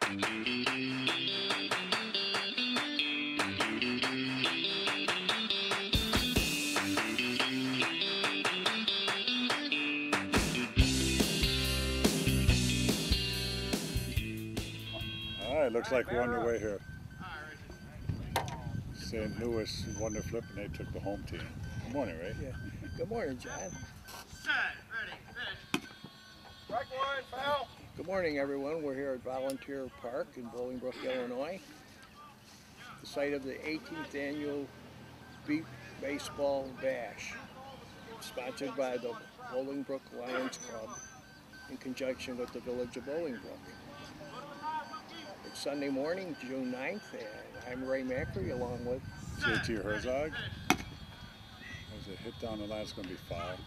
All right, looks like we're underway here. St. Louis won their flip and they took the home team. Good morning, Ray. Yeah. Good morning, John. Set, ready, finish. Strike one, foul. Good morning, everyone. We're here at Volunteer Park in Bolingbrook, Illinois, the site of the 18th annual Beep Baseball Bash, sponsored by the Bolingbrook Lions Club in conjunction with the Village of Bolingbrook. It's Sunday morning, June 9th, and I'm Ray Macri along with JT Herzog. There's a hit down the line, it's going to be foul.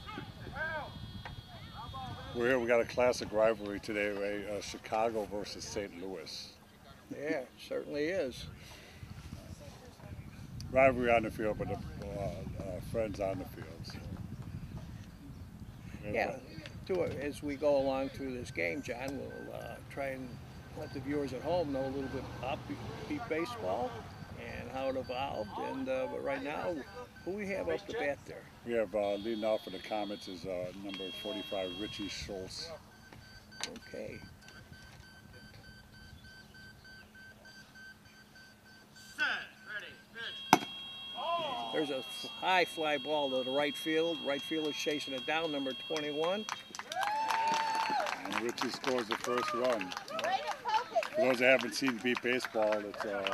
We're here, we got a classic rivalry today, Ray. Chicago versus St. Louis. Yeah, it certainly is. Rivalry on the field, but friends on the field. So. Yeah, as we go along through this game, John, we'll try and let the viewers at home know a little bit about Beep Baseball and how it evolved. And but right now, who we have up the bat there? We have leading off for the Comets is number 45, Richie Schultz. Okay. Set, ready, finish. There's a high fly ball to the right field. Right fielder's chasing it down, number 21. And Richie scores the first run. For those that haven't seen Beep Baseball, it's an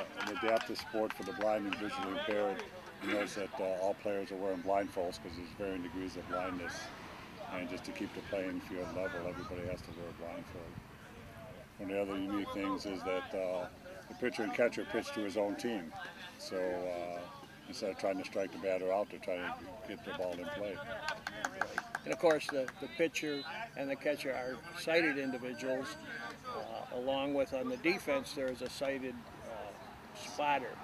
adaptive sport for the blind and visually impaired. You notice that all players are wearing blindfolds because there's varying degrees of blindness. And just to keep the playing field level, everybody has to wear a blindfold. One of the other unique things is that the pitcher and catcher pitch to his own team. So instead of trying to strike the batter out, they're trying to get the ball in play. And of course, the pitcher and the catcher are sighted individuals. Along with on the defense, there is a sighted spotter.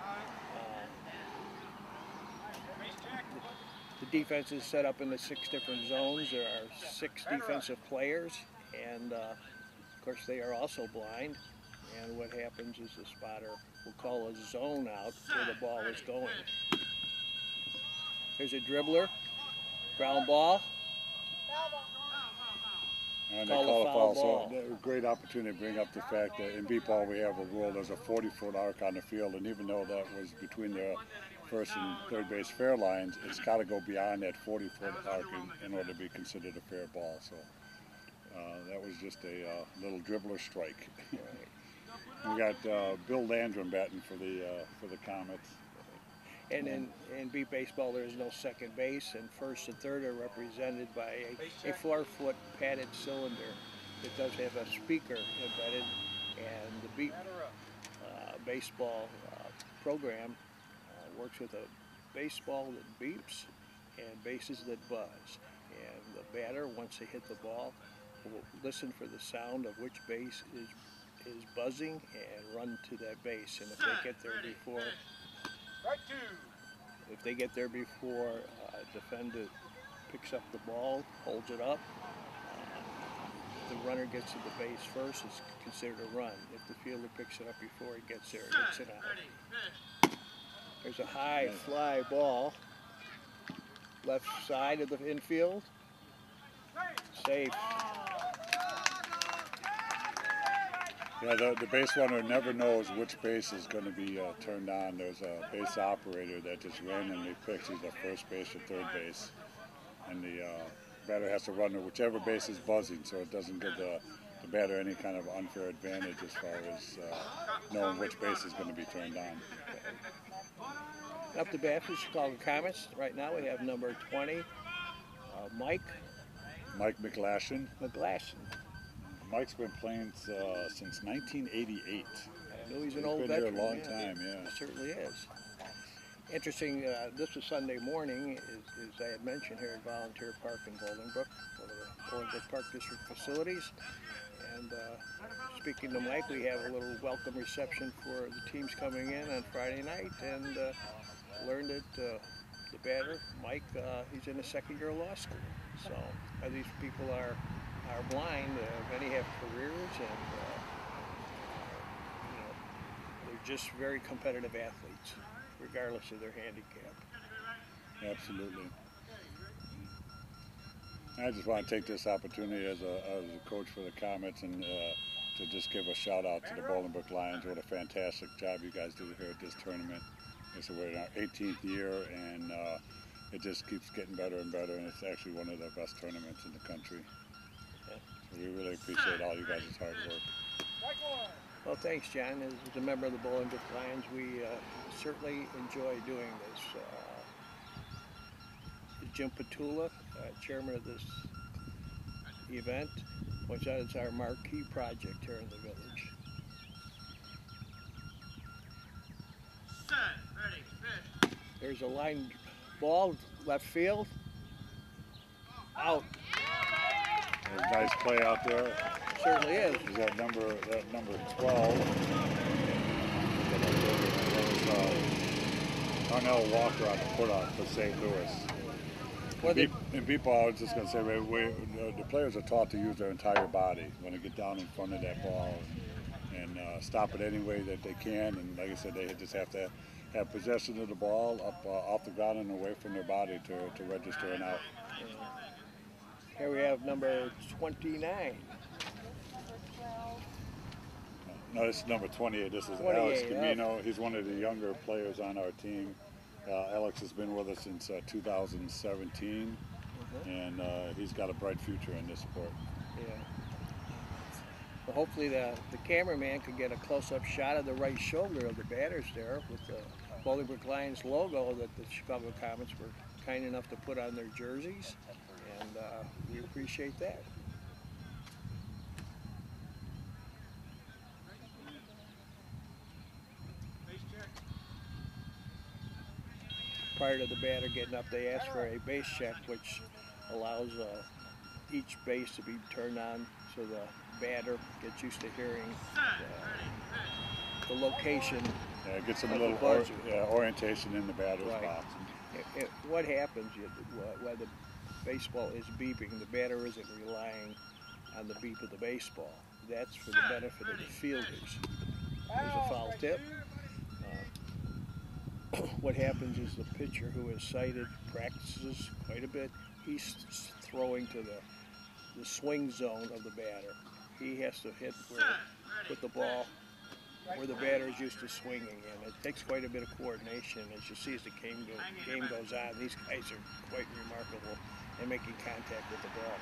The defense is set up in the 6 different zones. There are 6 defensive players, and of course they are also blind. And what happens is the spotter will call a zone out where the ball is going. There's a dribbler, ground ball. And they call a foul. So a great opportunity to bring up the fact that in beep ball we have a rule. There's a 40-foot arc on the field, and even though that was between the first and third base fair lines, it's got to go beyond that 40-foot arc in order to be considered a fair ball. So that was just a little dribbler strike. We got Bill Landrum batting for the Comets. And in Beep Baseball, there is no second base, and first and third are represented by a 4-foot padded cylinder that does have a speaker embedded. And the Beep Baseball program works with a baseball that beeps and bases that buzz. And the batter, once they hit the ball, will listen for the sound of which base is buzzing and run to that base. And if they get there before defender picks up the ball, holds it up, the runner gets to the base first, it's considered a run. If the fielder picks it up before he gets there, it's an out. There's a high fly ball, left side of the infield, safe. Yeah, the base runner never knows which base is going to be turned on. There's a base operator that just randomly picks either first base or third base. And the batter has to run to whichever base is buzzing, so it doesn't give the batter any kind of unfair advantage as far as knowing which base is going to be turned on. Up the bat for Chicago Comets. Right now we have number 20, Mike McGlashan. Mike's been playing since 1988. I know he's an old been veteran. Here a long time, yeah. He certainly is. Interesting, this was Sunday morning, as I had mentioned, here at Volunteer Park in Bolingbrook, one of the Bolingbrook Park District facilities. And speaking to Mike, we have a little welcome reception for the teams coming in on Friday night, and learned that the batter, Mike, he's in the second year of law school. So these people are blind. Many have careers, and just very competitive athletes, regardless of their handicap. Absolutely. I just want to take this opportunity as a coach for the Comets and to just give a shout out to the Bolingbrook Lions. What a fantastic job you guys do here at this tournament. We're in our 18th year, and it just keeps getting better and better, and it's actually one of the best tournaments in the country. So we really appreciate all you guys' hard work. Well, thanks, John. As a member of the Bolingbrook Lions, we certainly enjoy doing this. Jim Petula, chairman of this event, points out it's our marquee project here in the village. Set, ready, pitch. There's a line ball, left field, out. There's a nice play out there. Certainly is. Is that number 12? Darnell Walker on the put-out for St. Louis. In b-ball, I was just going to say, the players are taught to use their entire body when they get down in front of that ball and stop it any way that they can. And like I said, they just have to have possession of the ball up off the ground and away from their body to register an out. Here we have number 29. No, this is number 28. This is 28, Alex Camino. He's one of the younger players on our team. Alex has been with us since 2017, and he's got a bright future in this sport. Yeah. Well, hopefully the cameraman could get a close-up shot of the right shoulder of the batters there with the Bolingbrook Lions logo that the Chicago Comets were kind enough to put on their jerseys, and we appreciate that. Prior to the batter getting up, they ask for a base check, which allows each base to be turned on so the batter gets used to hearing the location. Yeah, get some little orientation in the batter's box. What happens when the baseball is beeping, the batter isn't relying on the beep of the baseball. That's for the benefit of the fielders. There's a foul tip. What happens is the pitcher, who is sighted, practices quite a bit. He's throwing to the swing zone of the batter. He has to hit with the ball where the batter is used to swinging, and it takes quite a bit of coordination. As you see, as the game goes on, these guys are quite remarkable in making contact with the ball.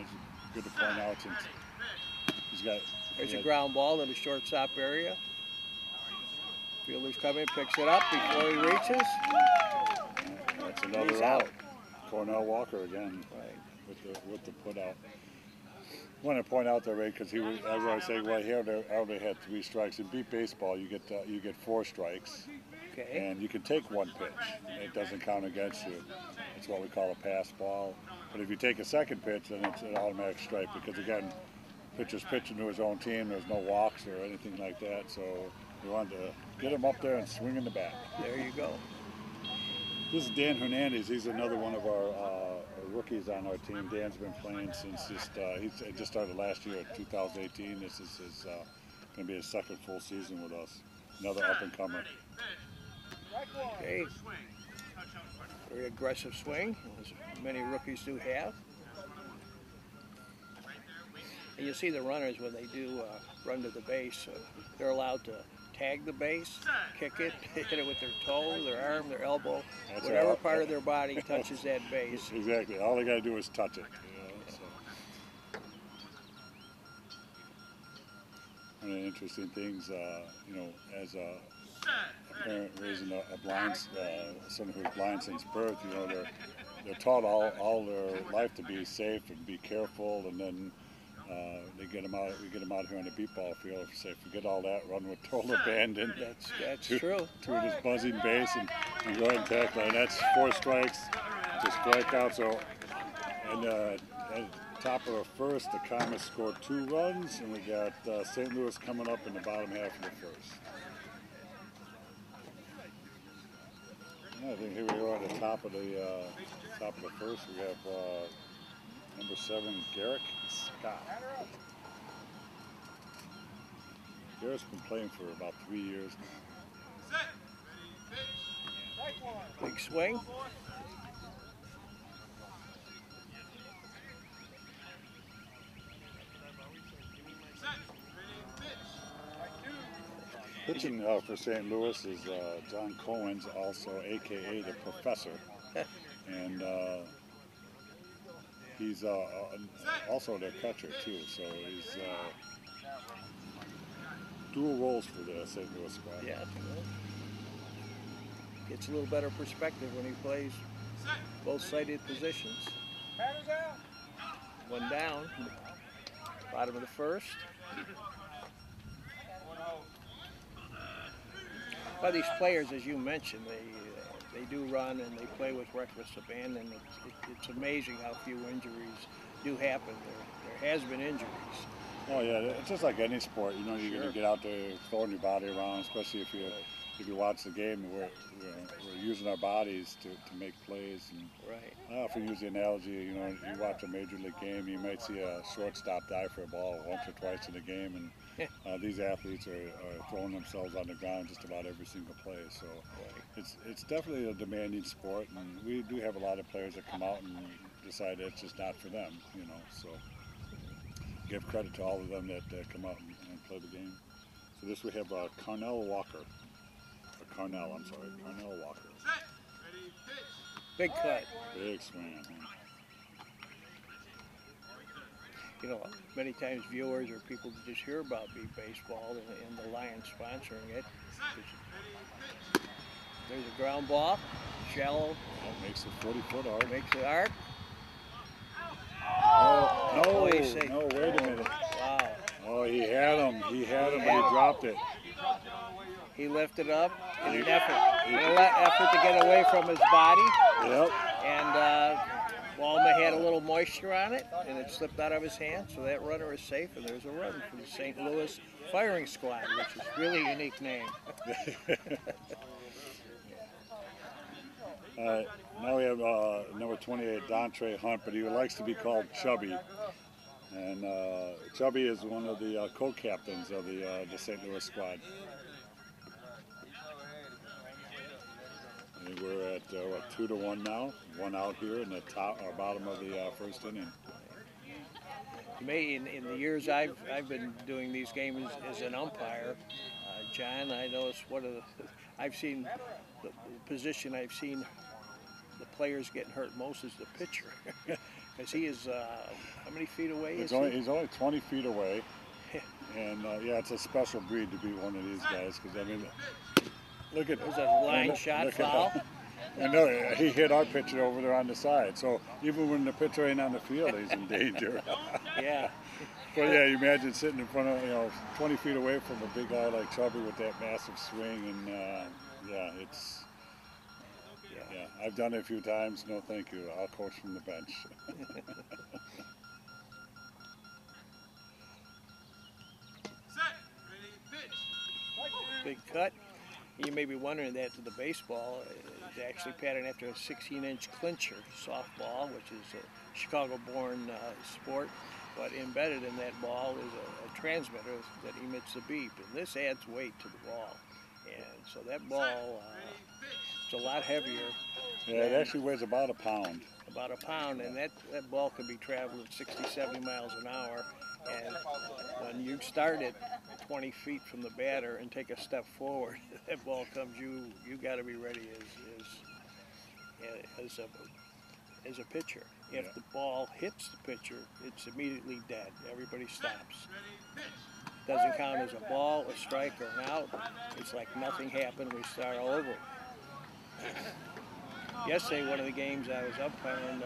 It's good to point out since he's got. There's a ground ball to the shortstop area. Fielder's coming, picks it up before he reaches. That's another out. Cornell Walker again, with the put out. I want to point out there, Ray, because he was, as I was saying, well, he already had 3 strikes. In beat baseball, you get 4 strikes, and you can take 1 pitch. It doesn't count against you. It's what we call a pass ball. But if you take a second pitch, then it's an automatic strike because again, pitcher's pitching to his own team. There's no walks or anything like that. So we wanted to get him up there and swing in the bat. There you go. This is Dan Hernandez. He's another one of our rookies on our team. Dan's been playing since he just started last year, 2018. This is going to be his second full season with us. Another up-and-comer. Okay. Very aggressive swing, as many rookies do have. And you see the runners when they do run to the base, they're allowed to tag the base, kick it, hit it with their toe, their arm, their elbow, whatever part of their body touches that base. Exactly. All they got to do is touch it. So. One of the interesting things, as a parent raising a blind, someone who's blind since birth, they're taught all their life to be safe and be careful, and then we get them out here on the beat ball field. Say, forget all that, run with total abandon. That's true. To this buzzing base and go ahead and tackle. And that's 4 strikes to strike out. So, and at the top of the first, the Comets scored 2 runs, and we got St. Louis coming up in the bottom half of the first. And I think here we are at the top of the first. We have number 7, Garrick Scott. Garrett's been playing for about 3 years now. Set. Ready, pitch. Strike one. Big swing. Set. Ready, pitch. Strike two. Pitching for St. Louis is John Cohen's, also AKA the Professor, and he's also their catcher too. So he's dual roles for the St. Louis squad. Yeah. Gets a little better perspective when he plays Set. both sided positions. Batters out. One down. Bottom of the first. Well, these players, as you mentioned, they do run and they play with reckless abandon. It's amazing how few injuries do happen. There has been injuries. Oh yeah, it's just like any sport. You know, you're going to get out there throwing your body around, especially if you watch the game. We're using our bodies to make plays. And Right. I often use the analogy. You know, you watch a major league game, you might see a shortstop dive for a ball once or twice in a game, and these athletes are throwing themselves on the ground just about every single play. So it's definitely a demanding sport, and we do have a lot of players that come out and decide that it's just not for them. You know, so give credit to all of them that come out and play the game. So this we have Carnell Walker. Carnell Walker. Set. Ready, pitch. Big cut. Big swing. You know, many times viewers or people just hear about beat baseball and the Lions sponsoring it. There's a ground ball, shallow. That makes it 40-foot arc. Makes it arc. Oh, no, he saved- no, wait a minute. Wow. Oh, he had him, but he dropped it. He lifted up in an effort to get away from his body. Yep. And Walma had a little moisture on it, and it slipped out of his hand, so that runner is safe, and there's a run for the St. Louis Firing Squad, which is really a unique name. All right, now we have number 28, Dontre Hunt, but he likes to be called Chubby. And Chubby is one of the co-captains of the St. Louis squad. And we're at 2-1 now. One out here in the bottom of the first inning. In the years I've been doing these games as an umpire, John, I noticed I've seen the position I've seen the players getting hurt most is the pitcher, because he is how many feet away is he? He's only 20 feet away, and yeah, it's a special breed to be one of these guys. Because I mean, look at There's a line shot foul. And no, he hit our pitcher over there on the side. So even when the pitcher ain't on the field, he's in danger. Yeah. But yeah, you imagine sitting in front of 20 feet away from a big guy like Chubby with that massive swing, and yeah, it's. Yeah, I've done it a few times. No, thank you. I'll coach from the bench. Set. Ready, pitch. Big cut. You may be wondering that the baseball is actually patterned after a 16-inch clincher softball, which is a Chicago-born sport. But embedded in that ball is a transmitter that emits a beep, and this adds weight to the ball. And so that ball is a lot heavier. Yeah, it actually weighs about a pound. About a pound, and that ball can be traveling 60, 70 miles an hour. And when you start it 20 feet from the batter and take a step forward, that ball comes, you got to be ready as a pitcher. If the ball hits the pitcher, it's immediately dead. Everybody stops. Doesn't count as a ball, a strike, or an out. It's like nothing happened. We start all over. Yesterday, one of the games I was umpiring,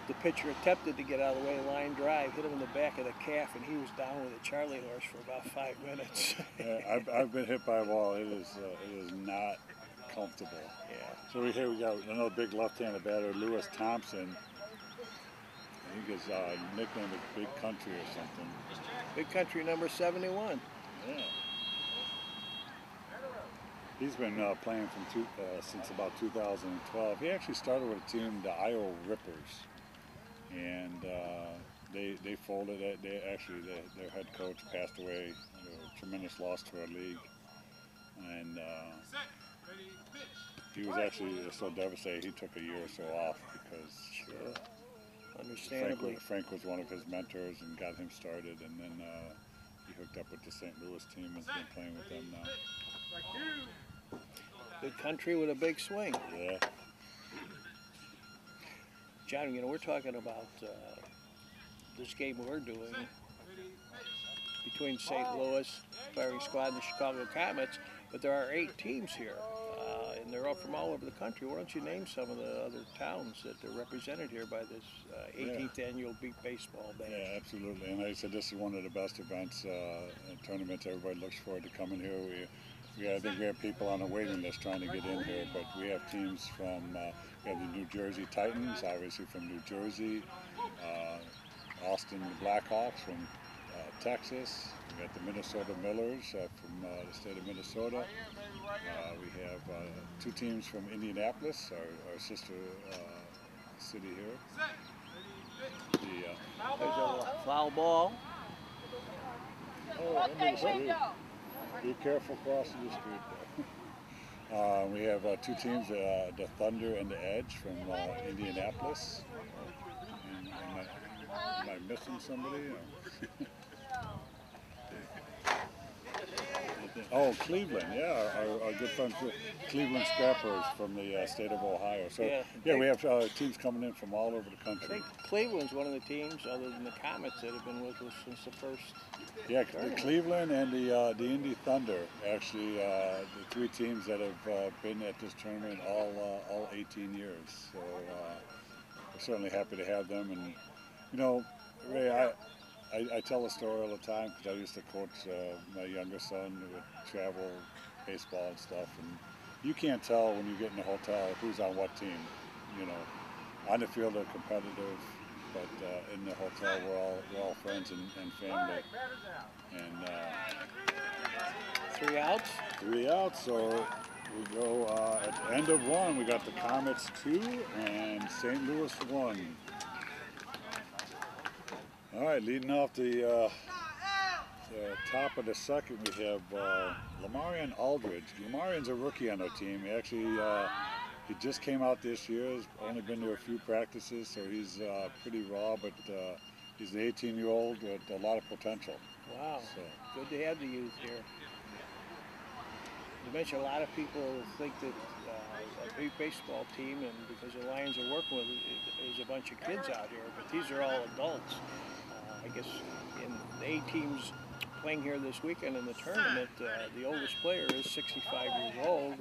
the pitcher attempted to get out of the way, line drive, hit him in the back of the calf, and he was down with a Charlie horse for about 5 minutes. Yeah, I've been hit by a ball. It is not comfortable. Yeah. So here we got another big left-handed batter, Lewis Thompson. I think his nickname is Big Country or something. Big Country number 71. Yeah. He's been playing since about 2012. He actually started with a team, the Iowa Rippers, and they folded it. Their head coach passed away. A tremendous loss to our league, and he was actually so devastated. He took a year or so off because understandably, Frank was one of his mentors and got him started, and then he hooked up with the St. Louis team and has been playing with them now. Good country with a big swing. Yeah. John, we're talking about this game we're doing between St. Louis firing squad and the Chicago Comets, but there are 8 teams here, and they're all from all over the country. Why don't you name some of the other towns that are represented here by this 18th annual Beat Baseball Bash? Yeah, absolutely. And like I said, this is one of the best events and tournaments. Everybody looks forward to coming here. I think we have people on a waiting list trying to get in here, but we have teams from, we have the New Jersey Titans, obviously from New Jersey, Austin Blackhawks from Texas. We got the Minnesota Millers from the state of Minnesota. We have 2 teams from Indianapolis, our sister city here. There's a foul ball. Into the street. Be careful crossing the street there. We have 2 teams, the Thunder and the Edge from Indianapolis. And am I missing somebody? Oh, Cleveland, yeah, our good friends, Cleveland Scrappers from the state of Ohio. So, yeah, we have teams coming in from all over the country. I think Cleveland's one of the teams, other than the Comets, that have been with us since the first. Yeah, the Cleveland and the Indy Thunder, actually, the 3 teams that have been at this tournament all 18 years. So we're certainly happy to have them. And, Ray, I tell a story all the time because I used to coach my younger son who would travel baseball and stuff, and you can't tell when you get in the hotel who's on what team. On the field they're competitive, but in the hotel we're all friends and family. And 3 outs. 3 outs. So we go at the end of 1. We got the Comets 2 and St. Louis 1. All right, leading off the top of the second, we have Lamarian Aldridge. Lamarian's a rookie on our team. He just came out this year. He's only been to a few practices, so he's pretty raw, but he's an 18-year-old with a lot of potential. Wow, so good to have the youth here. You mentioned a lot of people think that a big baseball team, and because the Lions are working with is a bunch of kids out here, but these are all adults. I guess in the 8 teams playing here this weekend in the tournament, the oldest player is 65 years old,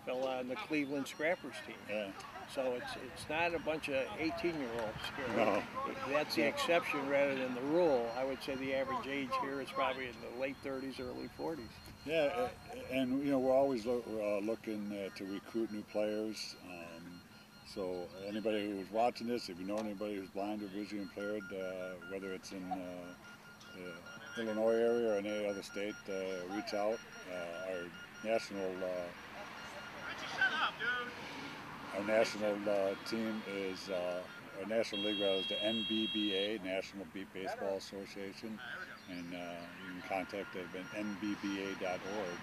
fell on the Cleveland Scrappers team. Yeah. So it's not a bunch of 18-year-olds here. No. That's the exception rather than the rule. I would say the average age here is probably in the late 30s, early 40s. Yeah, and we're always looking to recruit new players. So anybody who's watching this, if you know anybody who's blind or visually impaired, whether it's in the Illinois area or any other state, reach out. Our national team is, our national league rather is the NBBA, National Beat Baseball Association, and you can contact them at nbba.org,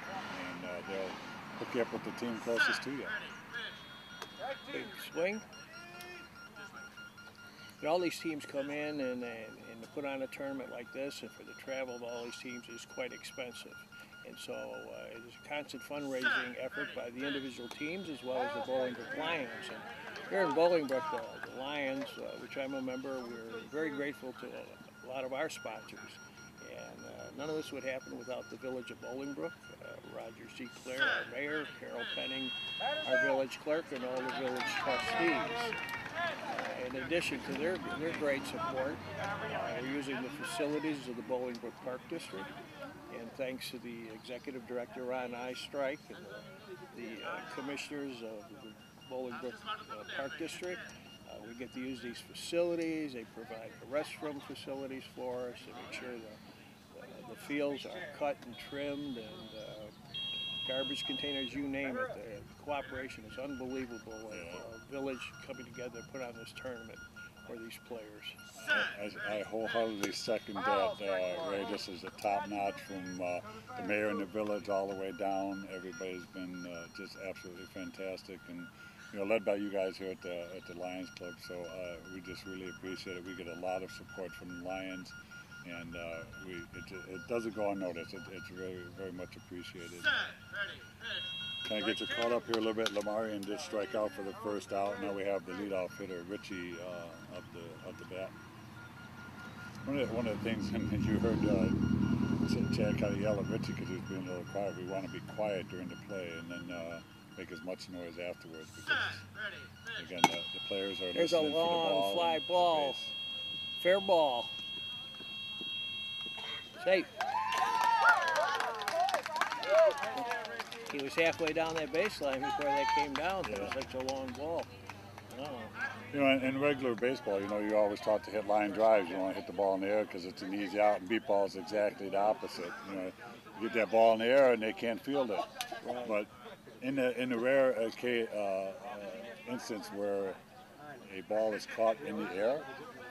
and they'll hook you up with the team closest to you. Big swing. And all these teams come in and to put on a tournament like this, and for the travel of all these teams is quite expensive. And so it is a constant fundraising effort by the individual teams as well as the Bolingbrook Lions. And here in Bolingbrook, the Lions, which I'm a member, we're very grateful to a lot of our sponsors. And none of this would happen without the village of Bolingbrook, Roger C. Clare, our mayor, Carol Penning, our village clerk, and all the village trustees. In addition to their great support, we're using the facilities of the Bolingbrook Park District. And thanks to the executive director, Ron Eystrike, and the commissioners of the Bolingbrook Park District, we get to use these facilities. They provide the restroom facilities for us to make sure the fields are cut and trimmed, and garbage containers, you name it. The cooperation is unbelievable. Village coming together to put on this tournament for these players. I wholeheartedly second that, Ray. This is a top notch from the mayor in the village all the way down. Everybody's been just absolutely fantastic, and led by you guys here at the Lions Club. So we just really appreciate it. We get a lot of support from the Lions, and it doesn't go unnoticed. It's very, very much appreciated. Kind of get you caught up here a little bit. Lamarian did strike out for the first out. Now we have the leadoff hitter, Richie, up the bat. One of the things, and you heard Chad kind of yell at Richie because he was being a little quiet. We want to be quiet during the play and then make as much noise afterwards because, again, the players are There's a listening for the ball. long fly ball. Fair ball. Safe. He was halfway down that baseline before that came down. It was such a long ball. In regular baseball, you're always taught to hit line drives. You want to hit the ball in the air because it's an easy out, and beat ball is exactly the opposite. You get that ball in the air and they can't field it. Right. But in the rare instance where a ball is caught in the air,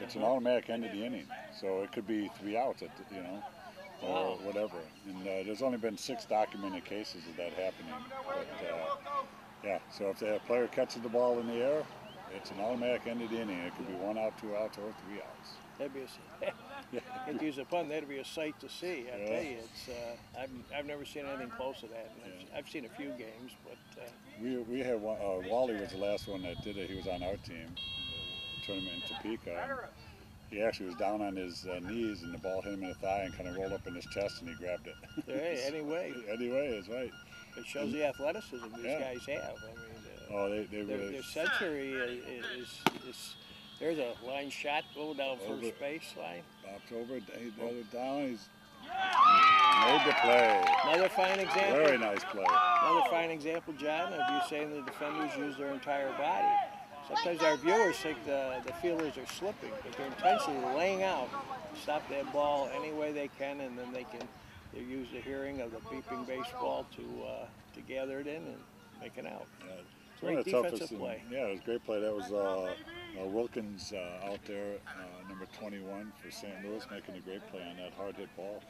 it's an automatic end of the inning. So it could be 3 outs, or whatever. And there's only been 6 documented cases of that happening. But so if the player catches the ball in the air, it's an automatic end of the inning. It could be 1 out, 2 outs, or 3 outs. That'd be to use a pun. That'd be a sight to see. I tell you, it's I've never seen anything close to that. I've seen a few games, but we had one. Wally was the last one that did it. He was on our team, the tournament in Topeka. He actually was down on his knees, and the ball hit him in the thigh and kind of rolled up in his chest, and he grabbed it. Hey, anyway. Anyway, that's right. It shows the athleticism these guys have. I mean, they really. Their century is there's a line shot go down first baseline. Pops over, down. He's made the play. Another fine example. Very nice play. Another fine example, John, of you saying the defenders use their entire body. Sometimes our viewers think the fielders are slipping, but they're intentionally laying out to stop that ball any way they can, and then they use the hearing of the beeping baseball to gather it in and make it out. Great defensive play. It was a great play. That was Wilkins out there, number 21 for St. Louis, making a great play on that hard hit ball.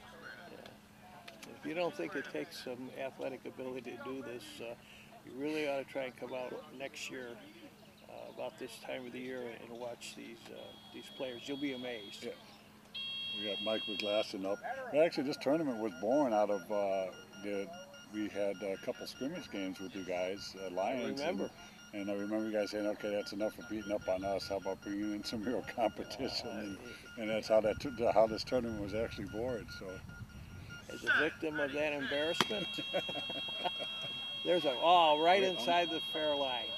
If you don't think it takes some athletic ability to do this, you really ought to try and come out next year about this time of the year and watch these players. You'll be amazed. Yeah. We got Mike McGlasson up. Actually, this tournament was born out of we had a couple scrimmage games with you guys, Lions. I remember. And I remember you guys saying, okay, that's enough of beating up on us. How about bringing in some real competition? And that's how how this tournament was actually born. So, as a victim of that embarrassment, there's right inside the fair line.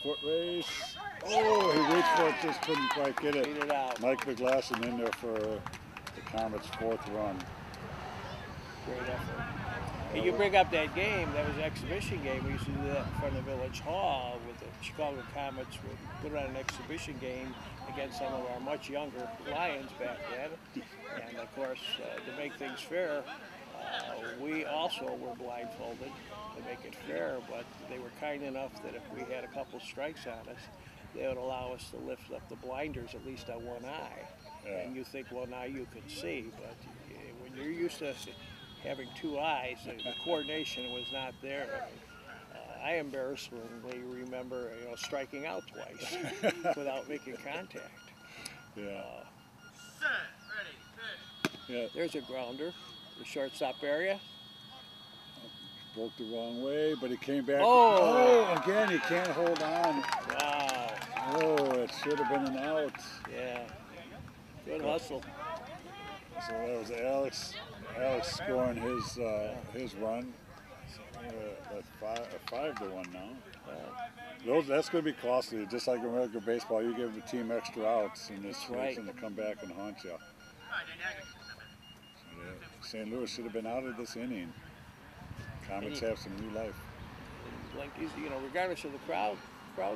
Foot race. Oh, he reached for it, just couldn't quite get it. Beat it out. Mike McGlasson in there for the Comets' 4th run. Great effort. And you bring up that game, that was an exhibition game. We used to do that in front of Village Hall with the Chicago Comets. We put on an exhibition game against some of our much younger Lions back then. And of course, to make things fair, we also were blindfolded to make it fair, but they were kind enough that if we had a couple strikes on us, they would allow us to lift up the blinders at least on one eye. Yeah. And you think, well, now you can see, but when you're used to having 2 eyes, the coordination was not there. I embarrassingly remember, striking out twice without making contact. Yeah. Set, ready, pitch. Yeah. There's a grounder, the shortstop area. Broke the wrong way, but he came back. Oh, again, he can't hold on. Wow. Oh, it should have been an out. Yeah. Good hustle. So that was Alex scoring his run. That's 5-1 now. That's going to be costly. Just like in regular baseball, you give the team extra outs, and it's going to come back and haunt you. St. Louis should have been out of this inning. Comets have some new life. Like regardless of the crowd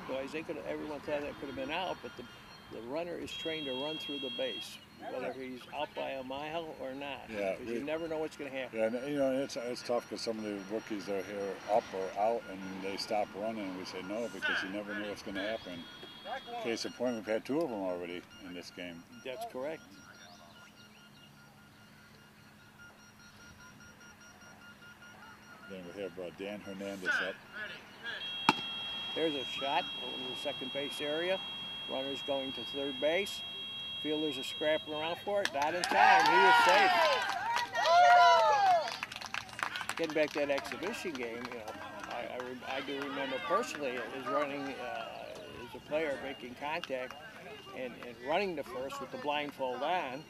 noise, everyone thought that could have been out, but the runner is trained to run through the base. whether he's out by a mile or not. Yeah, because you never know what's going to happen. Yeah, and you know, it's tough because some of the rookies are here up or out and they stop running and we say no because you never know what's going to happen. Case in point, we've had 2 of them already in this game. That's correct. Then we have Dan Hernandez up. There's a shot over the second base area. Runner's going to third base. Fielders are scrapping around for it. Not in time. He is safe. Getting back to that exhibition game, you know, I do remember personally as running as a player making contact and running to first with the blindfold on.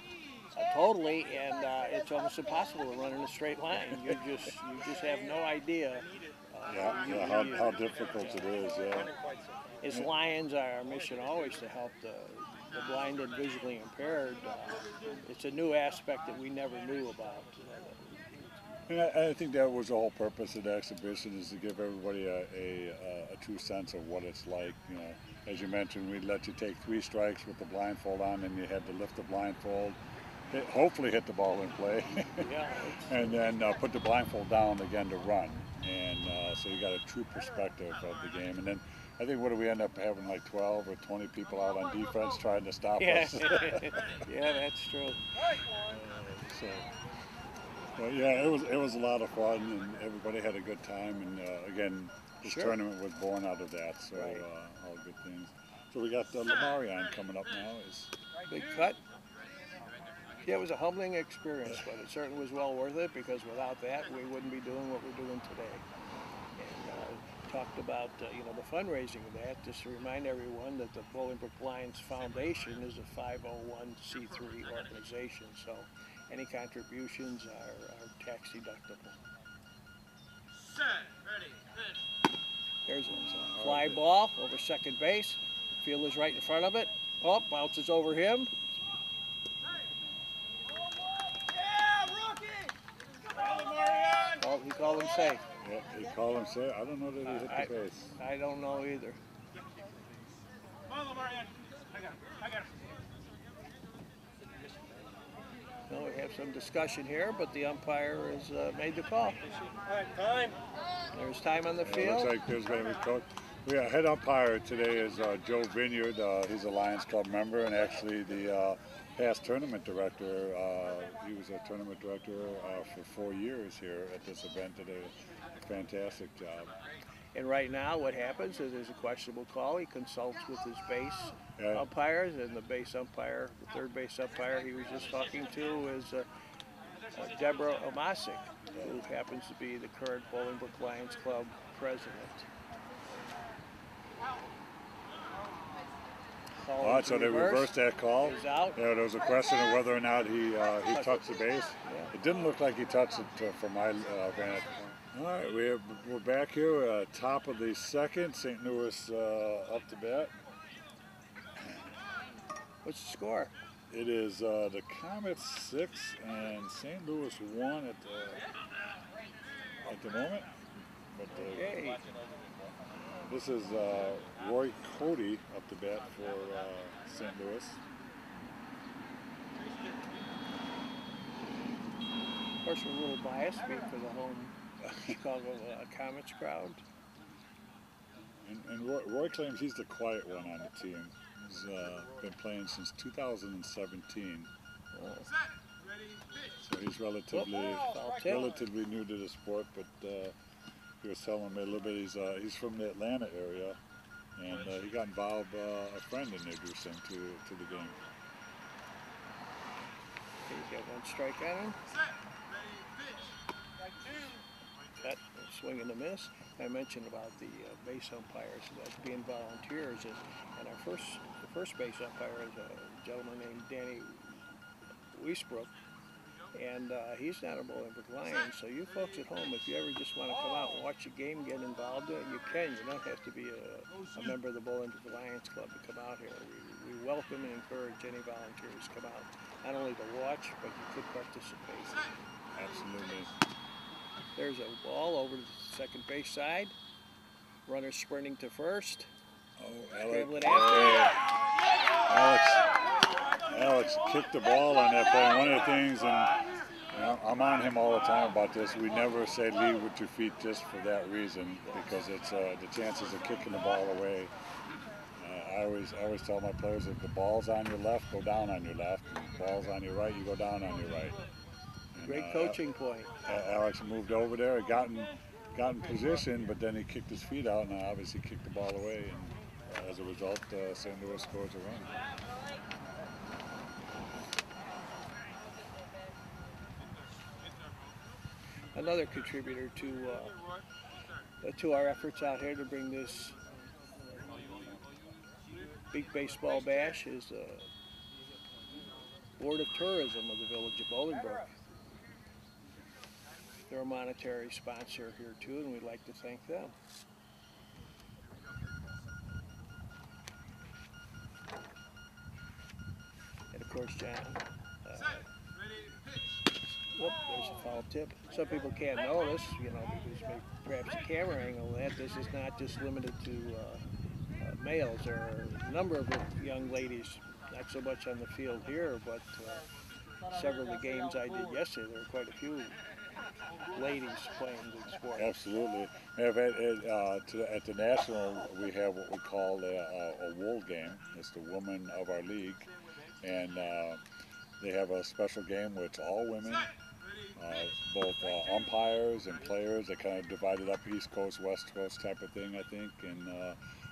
Totally, and it's almost impossible to run in a straight line. You just have no idea. How difficult it is. Yeah. As Lions, our mission always to help the blind and visually impaired. It's a new aspect that we never knew about. And I think that was the whole purpose of the exhibition, is to give everybody a true sense of what it's like. You know, as you mentioned, we'd let you take 3 strikes with the blindfold on, and you had to lift the blindfold. Hopefully hit the ball in play, and then put the blindfold down again to run, and so you got a true perspective of the game. And then I think, what do we end up having, like 12 or 20 people out on defense trying to stop us? Yeah, that's true. But yeah, it was a lot of fun, and everybody had a good time. And again, this tournament was born out of that, so all good things. So we got Lamarion coming up now. Big cut. Yeah, it was a humbling experience, but it certainly was well worth it, because without that, we wouldn't be doing what we're doing today. And talked about you know, the fundraising of that. Just to remind everyone that the Bolingbrook Lions Foundation is a 501c3 organization, so any contributions are tax deductible. Set, ready, hit. There's a fly ball over second base. Fielder's right in front of it. Oh, bounces over him. Oh, he called him safe. Yeah, he called him safe. I don't know that he hit the base. I don't know either. Well, we have some discussion here, but the umpire has made the call. All right, time. There's time on the field. Looks like there's going to be coach. Yeah, head umpire today is Joe Vineyard. He's a Lions Club member and actually the past tournament director. He was a tournament director for 4 years here at this event. Did a fantastic job. And right now what happens is there's a questionable call. He consults with his base umpires, and the base umpire, the third base umpire he was just talking to is Deborah Omasic, who happens to be the current Bolingbrook Lions Club president. So they reversed that call. He's out. Yeah, there was a question of whether or not he touched the base. Yeah. It didn't look like he touched it from my vantage point. All right, we're back here, top of the second. St. Louis up to bat. What's the score? It is the Comets 6 and St. Louis 1 at the moment. But Okay. this is Roy Cody up to bat for St. Louis. Of course, we're a little biased being for the home Chicago Comets crowd. And Roy claims he's the quiet one on the team. He's been playing since 2017. So he's relatively new to the sport, but he was telling me a little bit. He's from the Atlanta area, and he got involved. A friend introduced him to the game. He's got 1 strike on him. Cut, swing and a miss. I mentioned about the base umpires as being volunteers, and the first base umpire is a gentleman named Danny Wiesbrook, and he's not a Bolingbrook Lion. So you folks at home, if you ever just want to come out and watch a game, get involved in it, you can. You don't have to be a member of the Bolingbrook Lions Club to come out here. We welcome and encourage any volunteers to come out, not only to watch, but you could participate. Absolutely. There's a ball over to the second base side. Runner sprinting to first. Oh, Alex Alex kicked the ball on that play. And one of the things, and you know, I'm on him all the time about this, we never say lead with your feet just for that reason, because it's the chances of kicking the ball away. I always tell my players, if the ball's on your left, go down on your left. If the ball's on your right, you go down on your right. And, Great coaching point. Alex moved over there, got in position, but then he kicked his feet out and obviously kicked the ball away. And as a result, St. Louis scores a run. Another contributor to our efforts out here to bring this big baseball bash is the Board of Tourism of the Village of Bolingbrook. They're a monetary sponsor here too, and we'd like to thank them. And of course, John, whoop, there's a foul tip. Some people can't notice, you know, because perhaps the camera angle that this is not just limited to males. There are a number of young ladies, not so much on the field here, but several of the games I did yesterday, there were quite a few ladies playing the sport. Absolutely. At the National, we have what we call a wool game. It's the women of our league. And they have a special game where it's all women, both umpires and players. They kind of divide it up East Coast, West Coast type of thing, I think. And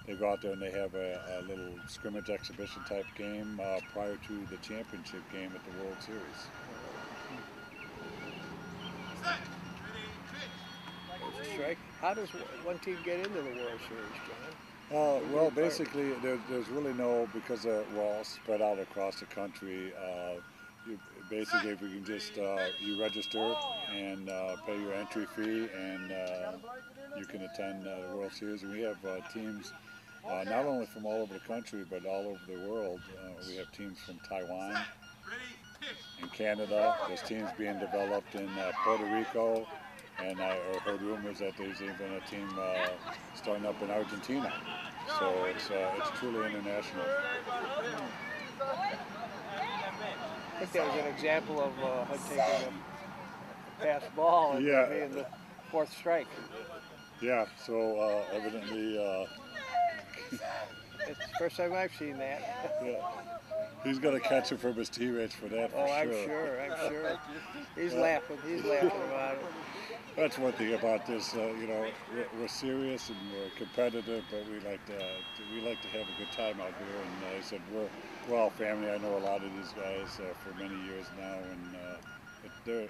they go out there and they have a little scrimmage exhibition type game prior to the championship game at the World Series. Strike. How does one team get into the World Series, John? Well, basically, there's really no, because we're all spread out across the country. Basically, if you can just you register and pay your entry fee, and you can attend the World Series. And we have teams not only from all over the country, but all over the world. We have teams from Taiwan and Canada. There's teams being developed in Puerto Rico. And I heard rumors that there's even a team starting up in Argentina. So it's truly international. I think that was an example of taking a pass ball and being the fourth strike. Yeah, so evidently... It's the first time I've seen that. Yeah. He's going to catch it from his teammates for that, for sure. I'm sure. He's laughing about it. That's one thing about this, you know, we're serious and we're competitive, but we like to have a good time out here. And I said we're all family. I know a lot of these guys for many years now, and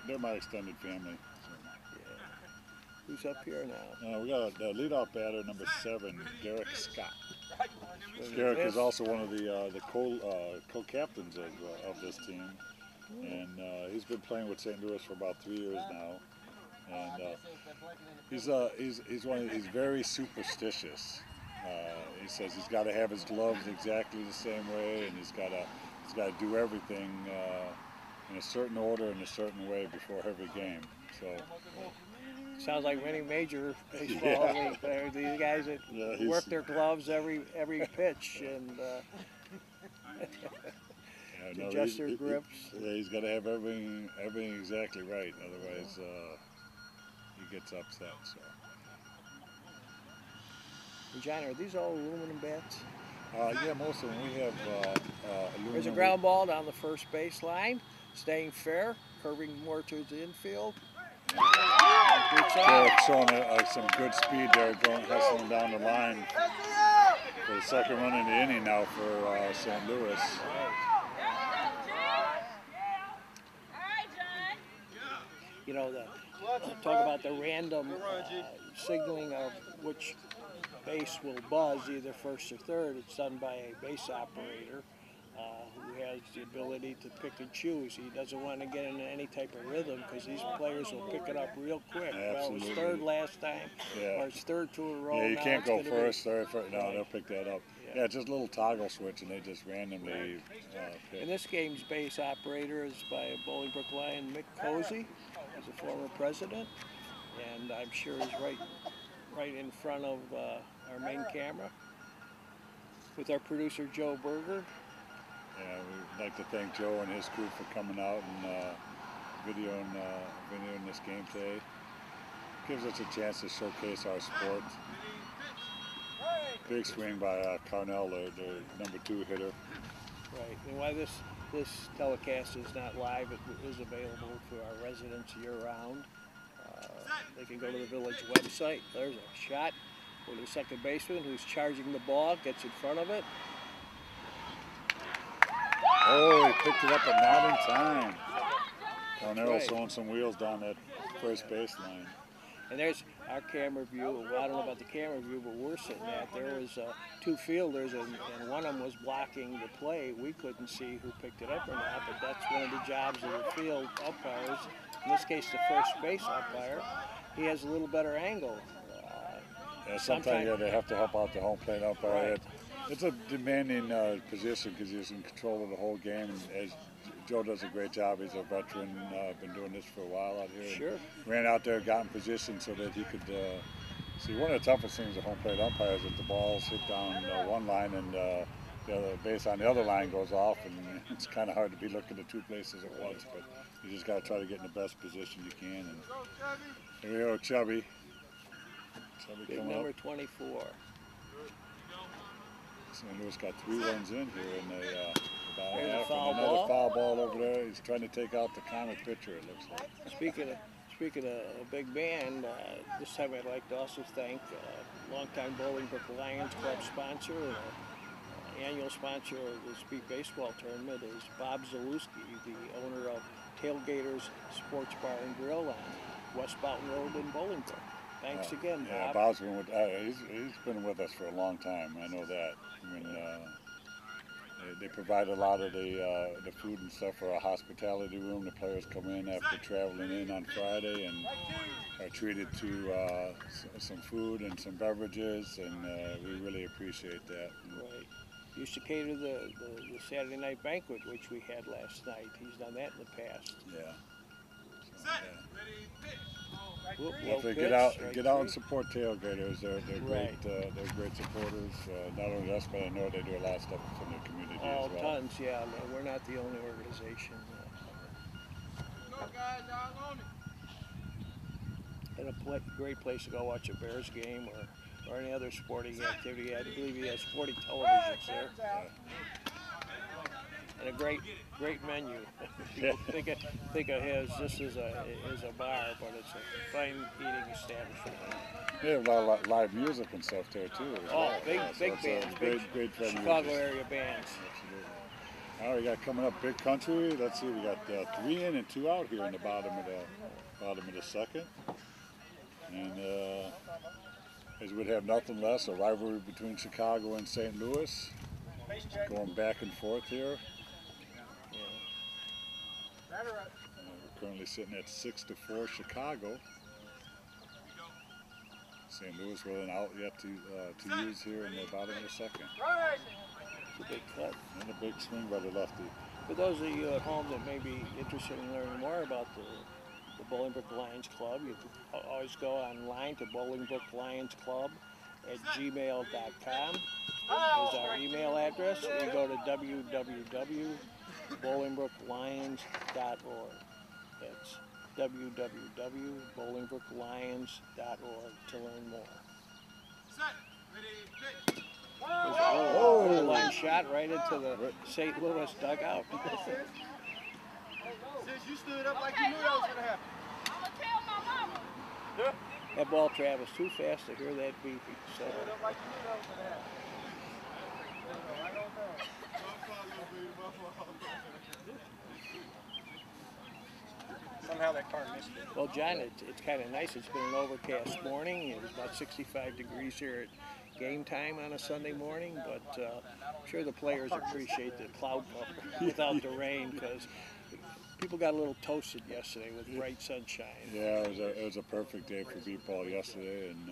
they're my extended family. So. Yeah. Who's up here now? We got a leadoff batter, number 7, Garrick Scott. Garrick is also one of the co-captains of this team, and he's been playing with St. Louis for about 3 years now. And he's very superstitious. He says he's got to have his gloves exactly the same way, and he's got to do everything in a certain order in a certain way before every game. So sounds like many major baseball league players. These guys that work their gloves every pitch and adjust their grips. He's got to have everything exactly right, otherwise. He gets upset. So. John, are these all aluminum bats? Yeah, most of them. We have aluminum. There's a ground ball down the first base line, staying fair, curving more towards the infield. Showing some good speed there, hustling down the line for the second run in the inning now for St. Louis. You know, talk about the random signaling of which base will buzz, either first or third. It's done by a base operator who has the ability to pick and choose. He doesn't want to get into any type of rhythm because these players will pick it up real quick. Absolutely. Well, it was third last time, or it's third to a row. Yeah, you now can't go first, third. No, right. They'll pick that up. Yeah, it's just a little toggle switch, and they just randomly pick. And this game's base operator is by Bolingbrook Lion Mick Cozy. He's a former president, and I'm sure he's right in front of our main camera with our producer Joe Berger. Yeah, we'd like to thank Joe and his crew for coming out and videoing this game today. Gives us a chance to showcase our sport. Big swing by Carnell, their number 2 hitter. Right, and while this telecast is not live, it is available for our residents year-round. They can go to the village website. There's a shot for the second baseman who's charging the ball, gets in front of it. Oh, he picked it up, but not in time. Carnell Right. throwing some wheels down that first baseline. And there's our camera view. Well, I don't know about the camera view, but we're sitting at. There was 2 fielders, and one of them was blocking the play. We couldn't see who picked it up or not, but that's one of the jobs of the field umpires. In this case, the first base umpire. He has a little better angle. Yeah, sometimes they have to help out the home plate umpire. Right. It's a demanding position because he's in control of the whole game. And as Joe does a great job. He's a veteran. Been doing this for a while out here. Sure. Ran out there, got in position so that he could see. One of the toughest things a home plate umpire is that the balls hit down one line and the other base on the other line goes off, and it's kind of hard to be looking at 2 places at once. But you just got to try to get in the best position you can. And here we go, Chubby. Big coming number up. 24. St. Louis got 3 runs in here, and they about There's a half, foul and another ball. foul ball over there. He's trying to take out the comic pitcher, it looks like. Speaking of a big band, this time I'd like to also thank longtime Bolingbrook Lions Club sponsor, annual sponsor of the Speed Baseball Tournament is Bob Zalewski, the owner of Tailgaters Sports Bar and Grill on West Mountain Road in Bolingbrook. Thanks again, Bob. Yeah, Bob's been with, he's been with us for a long time. I know that. I mean, they provide a lot of the food and stuff for our hospitality room. The players come in after traveling in on Friday and are treated to some food and some beverages, and we really appreciate that. Right. Used to cater the Saturday night banquet, which we had last night. He's done that in the past. Yeah. So, Whoop, definitely well get out and support Tailgaters. They're Right. great. They're great supporters. Not only us, but I know they do a lot of stuff in the community Oh, as well. tons, yeah. No, we're not the only organization. Go, guys, y'all on it. And a great place to go watch a Bears game or any other sporting activity. I believe he has 40 televisions there. And a great menu. People think of his. This is a bar, but it's a fine eating establishment. They have a lot of live music and stuff there too. As Oh, well. big Yeah, so big it's bands, great venue. Chicago area bands. Absolutely. All right, we got coming up Big Country. Let's see, we got 3 in and 2 out here in the bottom of the second. And as we'd have nothing less, a rivalry between Chicago and St. Louis, going back and forth here. We're currently sitting at 6-4 Chicago. St. Louis with an out yet to use here in the bottom of the second. It's a big cut. And a big swing by the lefty. For those of you at home that may be interested in learning more about the Bolingbrook Lions Club, you can always go online to bolingbrooklionsclub@gmail.com. Is our email address. You go to www.bolingbrooklions.org. That's www.bolingbrooklions.org to learn more. Set. Ready, pitch. Oh, line shot right into the St. Louis dugout. Since you stood up like you knew that was going to happen. I'ma tell my mama. That ball travels too fast to hear that beeping. So. Stood up like you knew that was going to happen. I don't know. Somehow that car missed it. Well, John, it's kind of nice. It's been an overcast morning. It was about 65 degrees here at game time on a Sunday morning, but I'm sure the players appreciate the cloud cover without the rain, because people got a little toasted yesterday with bright sunshine. Yeah, it was a perfect day for beat ball yesterday, and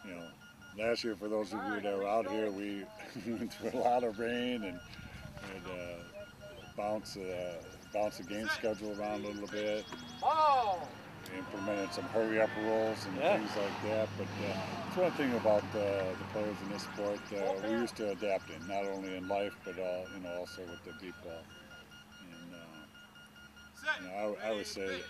you know, last year for those of you that were out here, we went through a lot of rain and bounce the game schedule around a little bit. Oh! implemented some hurry-up rules and things like that. But it's one thing about the players in this sport. We used to adapt in, not only in life, but you know, also with the beep ball. And you know, I would say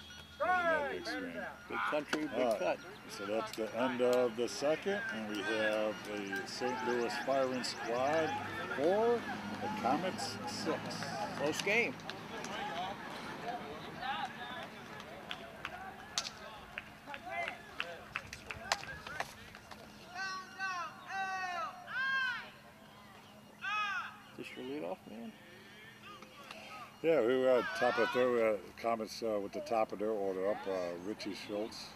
another big swing. Big country, big cut. So that's the end of the second, and we have the St. Louis firing squad 4, the Comets 6. Close game. Is this your leadoff man? Yeah, we were at top of the third. We had Comets with the top of their order up, Richie Schultz.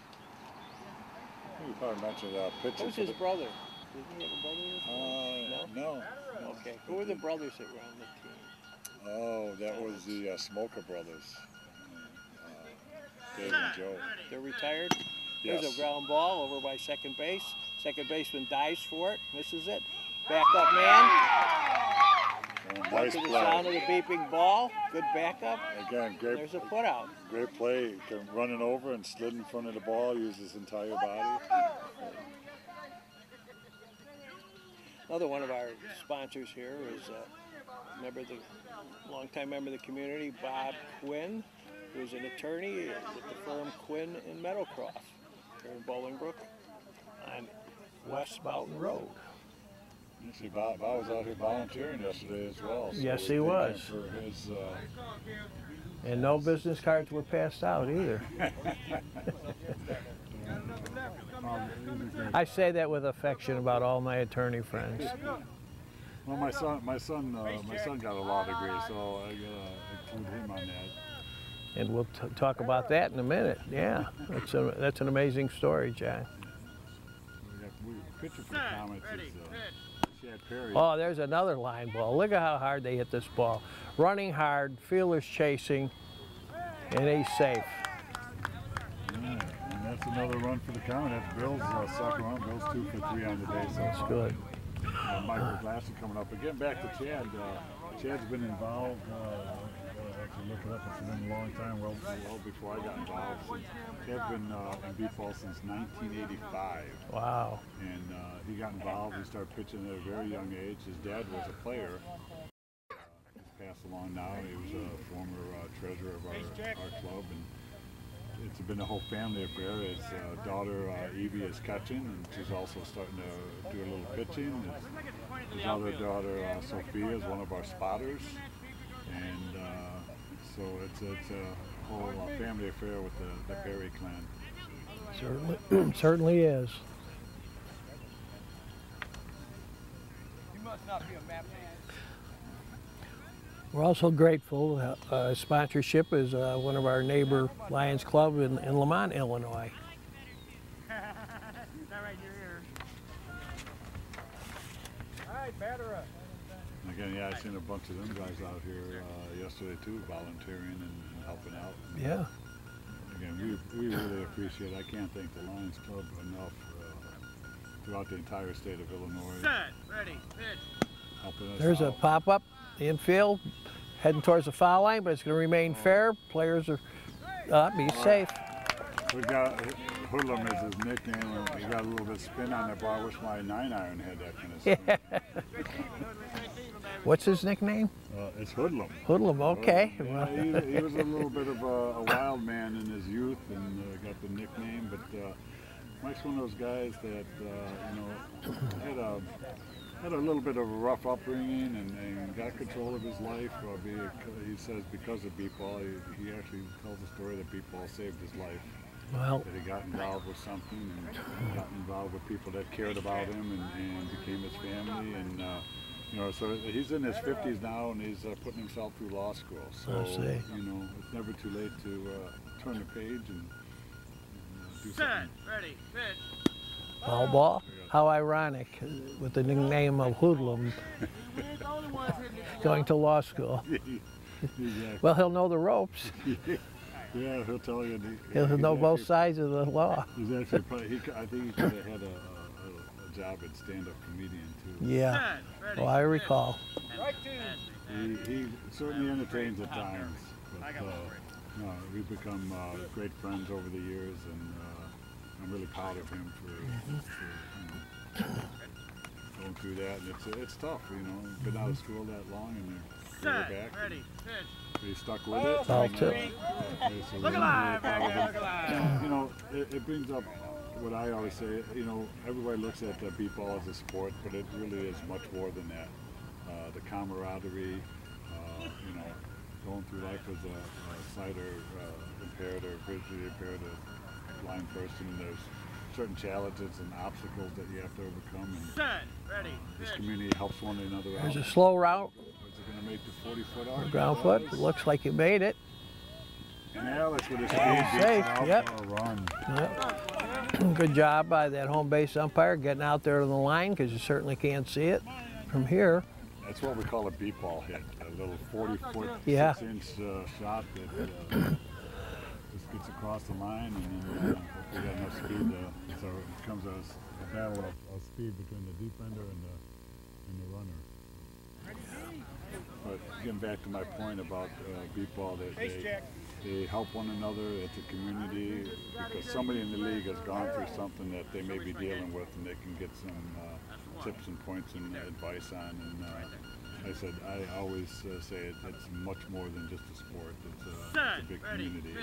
You probably mentioned pitching. Who's his brother? Did he have a brother? No. Okay. Who were the brothers that were on the team? Oh, that was the Smoker brothers, Dave and Joe. They're retired? Yes. There's a ground ball over by second base. Second baseman dives for it, misses it. Backup man. Nice To the play. sound of the beeping ball. Good backup. Again, great. There's a putout. Great play. Running over and slid in front of the ball, used his entire body. Another one of our sponsors here is longtime member of the community, Bob Quinn, who's an attorney with the firm Quinn in Meadowcroft here in Bolingbrook on West Mountain Road. Actually, Bob was out here volunteering yesterday as well. So Yes, he was. For his, And no business cards were passed out either. I say that with affection about all my attorney friends. well, my son got a law degree, so I gotta include him on that. And we'll talk about that in a minute. Yeah, that's an amazing story, John. Pitcher for the Comets is Chad Perry. Oh, there's another line ball. Look at how hard they hit this ball. Running hard, fielders chasing, and he's safe. Yeah, and that's another run for the Comets. That's Bill's second run. Bill's 2 for 3 on the day so That's far. good. Michael Glassy coming up. But getting back to Chad, Chad's been involved. If you look it up, it's been a long time, well before I got involved. Chad's been in beatball since 1985. Wow. And he got involved. He started pitching at a very young age. His dad was a player. He's passed along now. He was a former treasurer of our club. And it's been a whole family affair. His daughter Evie is catching, and she's also starting to do a little pitching. His other daughter Sophia is one of our spotters, and so it's a whole family affair with the Perry clan. Certainly is. You must not be a map man. We're also grateful. Sponsorship is one of our neighbor Lions Club in Lamont, Illinois. That right in your ear. All right, batter up. Again, yeah, I seen a bunch of them guys out here yesterday too, volunteering and helping out. Yeah. Again, we really appreciate it. I can't thank the Lions Club enough throughout the entire state of Illinois. Set, ready, pitch. Helping us There's a out. pop-up infield heading towards the foul line, but it's going to remain fair. Players are be safe. We got Hoodlum is his nickname. He got a little bit of spin on that ball. I wish my 9-iron had that kind of spin. What's his nickname? It's Hoodlum. Hoodlum. Okay. Yeah, he was a little bit of a wild man in his youth and got the nickname. But Mike's one of those guys that had a little bit of a rough upbringing and got control of his life. He says because of beatball, he actually tells the story that beatball saved his life. Well, That he got involved with something and got involved with people that cared about him and became his family. And so he's in his 50s now and he's putting himself through law school. So I see. It's never too late to turn the page and do Set, something. ready, pitch. foul ball. How ironic, with the nickname of Hoodlum, going to law school. Exactly. Well, he'll know the ropes. Yeah, he'll tell you. He'll know both sides of the law. He's actually I think he could have had a job at stand-up comedian too. Yeah. Set, ready, Well, I recall. Right two. He certainly entertains at times. But, No, we've become great friends over the years, and I'm really proud of him for you know, going through that. And it's tough, you know. Been out of school that long, and you're back. Ready, pitch. But he stuck with it. Ball and, tip. So Look alive, right there, look alive. you know, it brings up what I always say. You know, everybody looks at beat-ball as a sport, but it really is much more than that. The camaraderie, you know, going through life as a sight or impaired or visually impaired, a blind person, there's certain challenges and obstacles that you have to overcome. And, Set, ready, this pitch. community helps one another out. There's a slow route, Is it going to make the 40-foot arc? ground foot. It looks like you made it. And Alex with his speed beats Safe, out yep. for a run. Yep. Good job by that home base umpire getting out there to the line, because you certainly can't see it from here. That's what we call a beat ball hit, a little 40-foot, Yeah. 6-inch shot that just gets across the line, and then if we got enough speed, so it becomes a battle of speed between the defender and the runner. But getting back to my point about beat ball, they help one another. It's a community, because somebody in the league has gone through something that they may be dealing with, and they can get some tips and points and advice on. And I said, I always say it's much more than just a sport. It's a big community.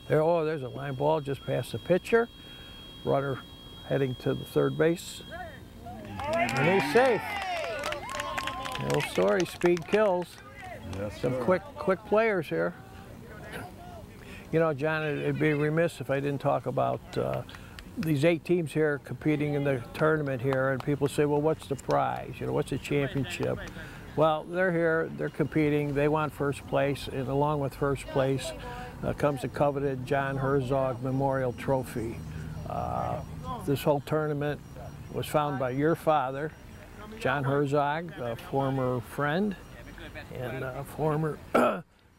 There's a line ball just past the pitcher. Runner heading to the third base. And he's safe. The old story, speed kills. Yes, Some sir. quick players here. You know, John, it'd be remiss if I didn't talk about these 8 teams here competing in the tournament here, and people say, well, what's the prize? You know, what's the championship? Well, they're here, they're competing, they want first place, and along with first place comes the coveted John Herzog Memorial Trophy. This whole tournament was founded by your father, John Herzog, a former friend and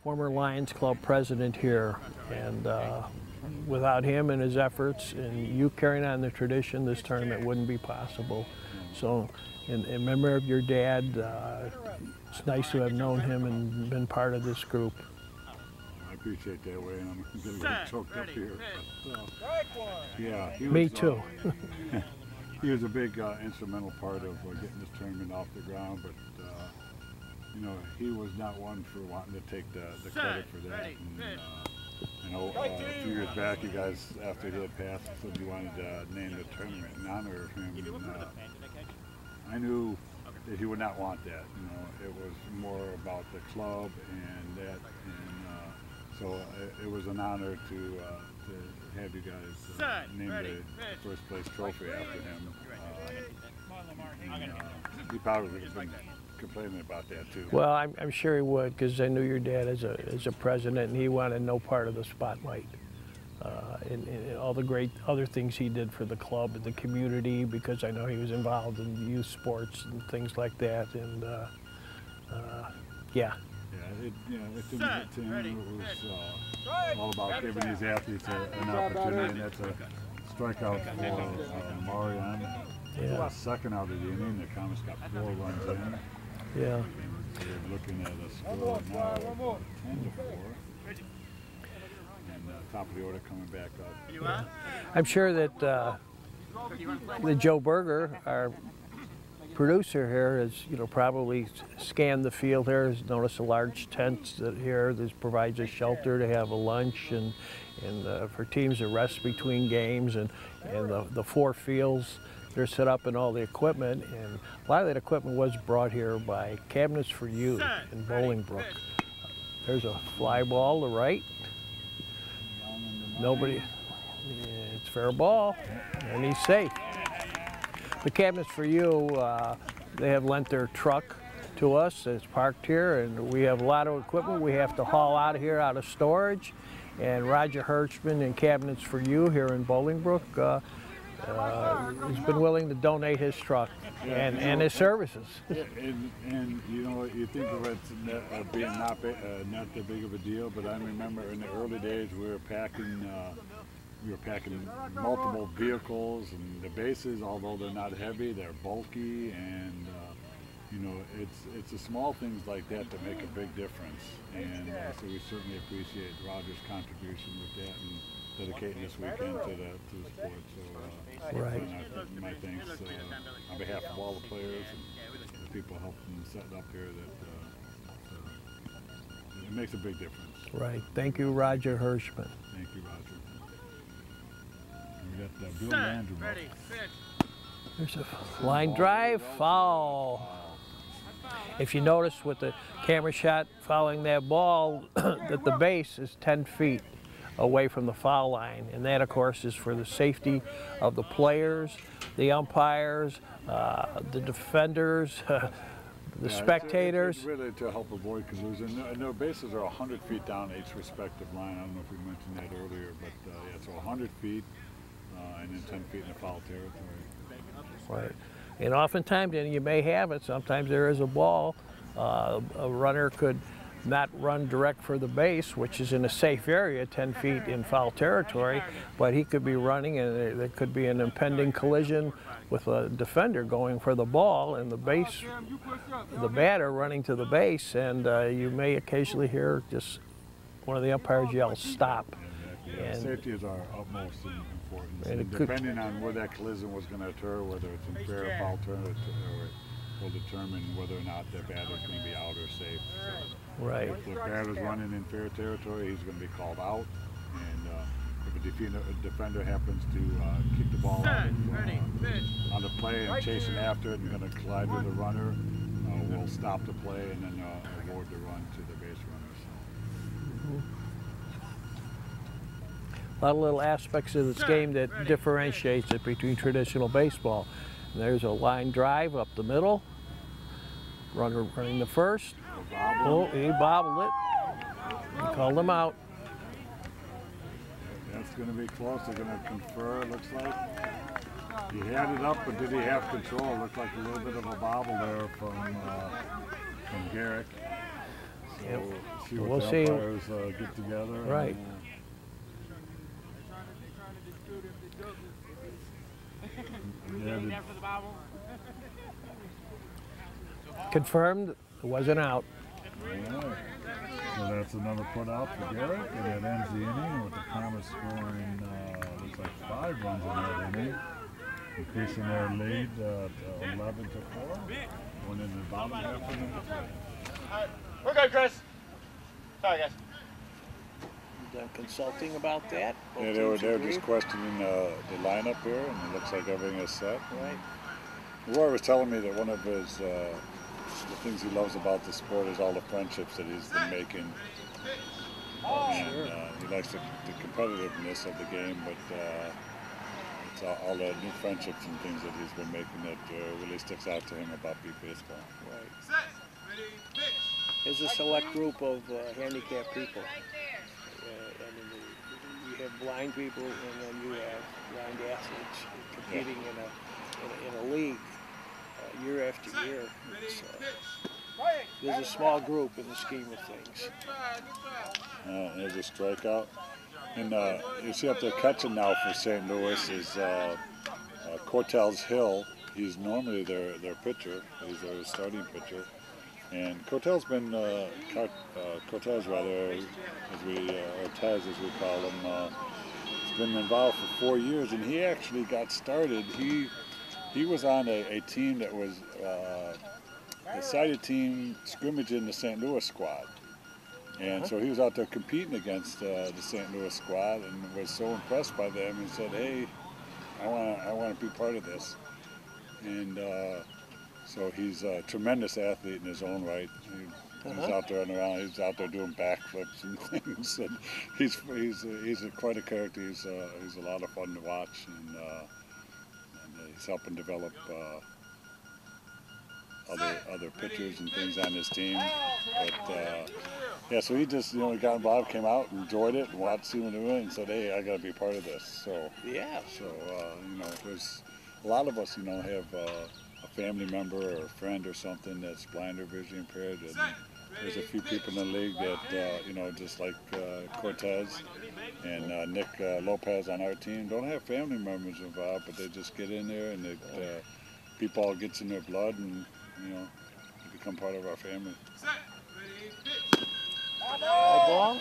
former Lions Club president here. And without him and his efforts and you carrying on the tradition, this tournament wouldn't be possible. So in memory of your dad, it's nice to have known him and been part of this group. I appreciate that, way, and I'm getting a little choked up here. But, yeah, he was, Me too. he was a big instrumental part of getting this tournament off the ground, but you know, he was not one for wanting to take the credit for that. And, I know a few years back, you guys, after he had passed, said you wanted to name the tournament in honor of him. And, I knew that he would not want that. You know, it was more about the club and that, and so it was an honor to have you guys name the first place trophy after him. And, he probably would have been complaining about that too. Well, I'm sure he would, because I knew your dad as a president, and he wanted no part of the spotlight. And all the great other things he did for the club and the community, because I know he was involved in youth sports and things like that. And yeah. Yeah, to him, it was all about giving these athletes an opportunity, and that's a strikeout for Marion. Yeah. Second out of the inning, the Comets got 4 runs in. Yeah. And we're looking at a score now of 10-4. And top of the order coming back up. Yeah. I'm sure that Joe Berger, our producer here, has probably scanned the field here. Has noticed a large tent here that provides a shelter to have a lunch and for teams to rest between games, and the 4 fields. They're set up and all the equipment, and a lot of that equipment was brought here by Cabinets for You in Bolingbrook. There's a fly ball to right. Nobody, it's fair ball, and he's safe. The Cabinets for You, they have lent their truck to us. It's parked here, and we have a lot of equipment we have to haul out of here, out of storage. And Roger Hirschman and Cabinets for You here in Bolingbrook has been willing to donate his truck and his services. Yeah, and you know, you think of it being not that big of a deal, but I remember in the early days we were packing multiple vehicles, and the bases, although they're not heavy, they're bulky, and you know, it's the small things like that that make a big difference, and so we certainly appreciate Roger's contribution with that and dedicating this weekend to the sport. So, Right. my thanks on behalf of all the players and the people helping set it up here. That it makes a big difference. Right. Thank you, Roger Hirschman. Thank you, Roger. And we got Bill Andrew. There's a line drive, foul. If you notice with the camera shot following that ball, that the base is 10 feet away from the foul line. And that, of course, is for the safety of the players, the umpires, the defenders, the spectators. It's really to help avoid collusion. And their bases are 100 feet down each respective line. I don't know if we mentioned that earlier, but yeah, so 100 feet and then 10 feet in the foul territory. Right. And oftentimes, and you may have it, sometimes there is a ball. A runner could not run direct for the base, which is in a safe area, 10 feet in foul territory, but he could be running and there could be an impending collision with a defender going for the ball and the batter running to the base, and you may occasionally hear just one of the umpires yell, "Stop." Yeah, safety is our utmost importance. And depending on where that collision was going to occur, whether it's in fair or foul territory, will determine whether or not the batter is going to be out or safe. So right. if the batter's running in fair territory, he's going to be called out. And if a defender happens to kick the ball out on the play and chasing after it and going to collide with the runner, we'll stop the play and then award the run to the base runners. A lot of little aspects of this game that differentiates it between traditional baseball. And there's a line drive up the middle. Runner running the first. Oh, he bobbled it. He called him out. That's going to be close. They're going to confer, it looks like. He had it up, but did he have control? It looked like a little bit of a bobble there from Garrick. So Yep. see what We'll the see. umpires get together. Right. Confirmed, it wasn't out. All right. So that's another put out for Garrick, and that ends the inning with the Comets scoring, looks like 5 runs in that inning, increasing their lead to 11-4, going into the bottom half of number 3. We're good, Chris. Sorry, guys. Done consulting about that. Yeah, they were just questioning the lineup here, and it looks like everything is set. Right. Roy was telling me that one of his the things he loves about the sport is all the friendships that he's been making. And he likes the competitiveness of the game, but it's all the new friendships and things that he's been making that really sticks out to him about beat baseball. Right. There's a select group of handicapped people. You have blind people, and then you have blind athletes competing in a league year after year. There's a small group in the scheme of things. There's a strikeout. And you see up there catching now for St. Louis is Cortez Hill. He's normally their pitcher. He's their starting pitcher. And Cortez been, Ortez as we call him, has been involved for 4 years, and he actually got started. He was on a team that was a sided team scrimmaging the St. Louis squad. And so he was out there competing against the St. Louis squad and was so impressed by them and said, hey, I want to be part of this. And so he's a tremendous athlete in his own right. He's out there on around. He's out there doing backflips and things. And he's quite a character. He's a lot of fun to watch, and he's helping develop other pitchers and things on his team. But yeah, so he just he got involved, came out, enjoyed it, and watched him do it, and said, hey, I got to be part of this. So yeah. So there's a lot of us have a family member or a friend or something that's blind or visually impaired, and there's a few people in the league that just like Cortez and Nick Lopez on our team don't have family members involved, but they just get in there and people all gets in their blood, and become part of our family. Ball?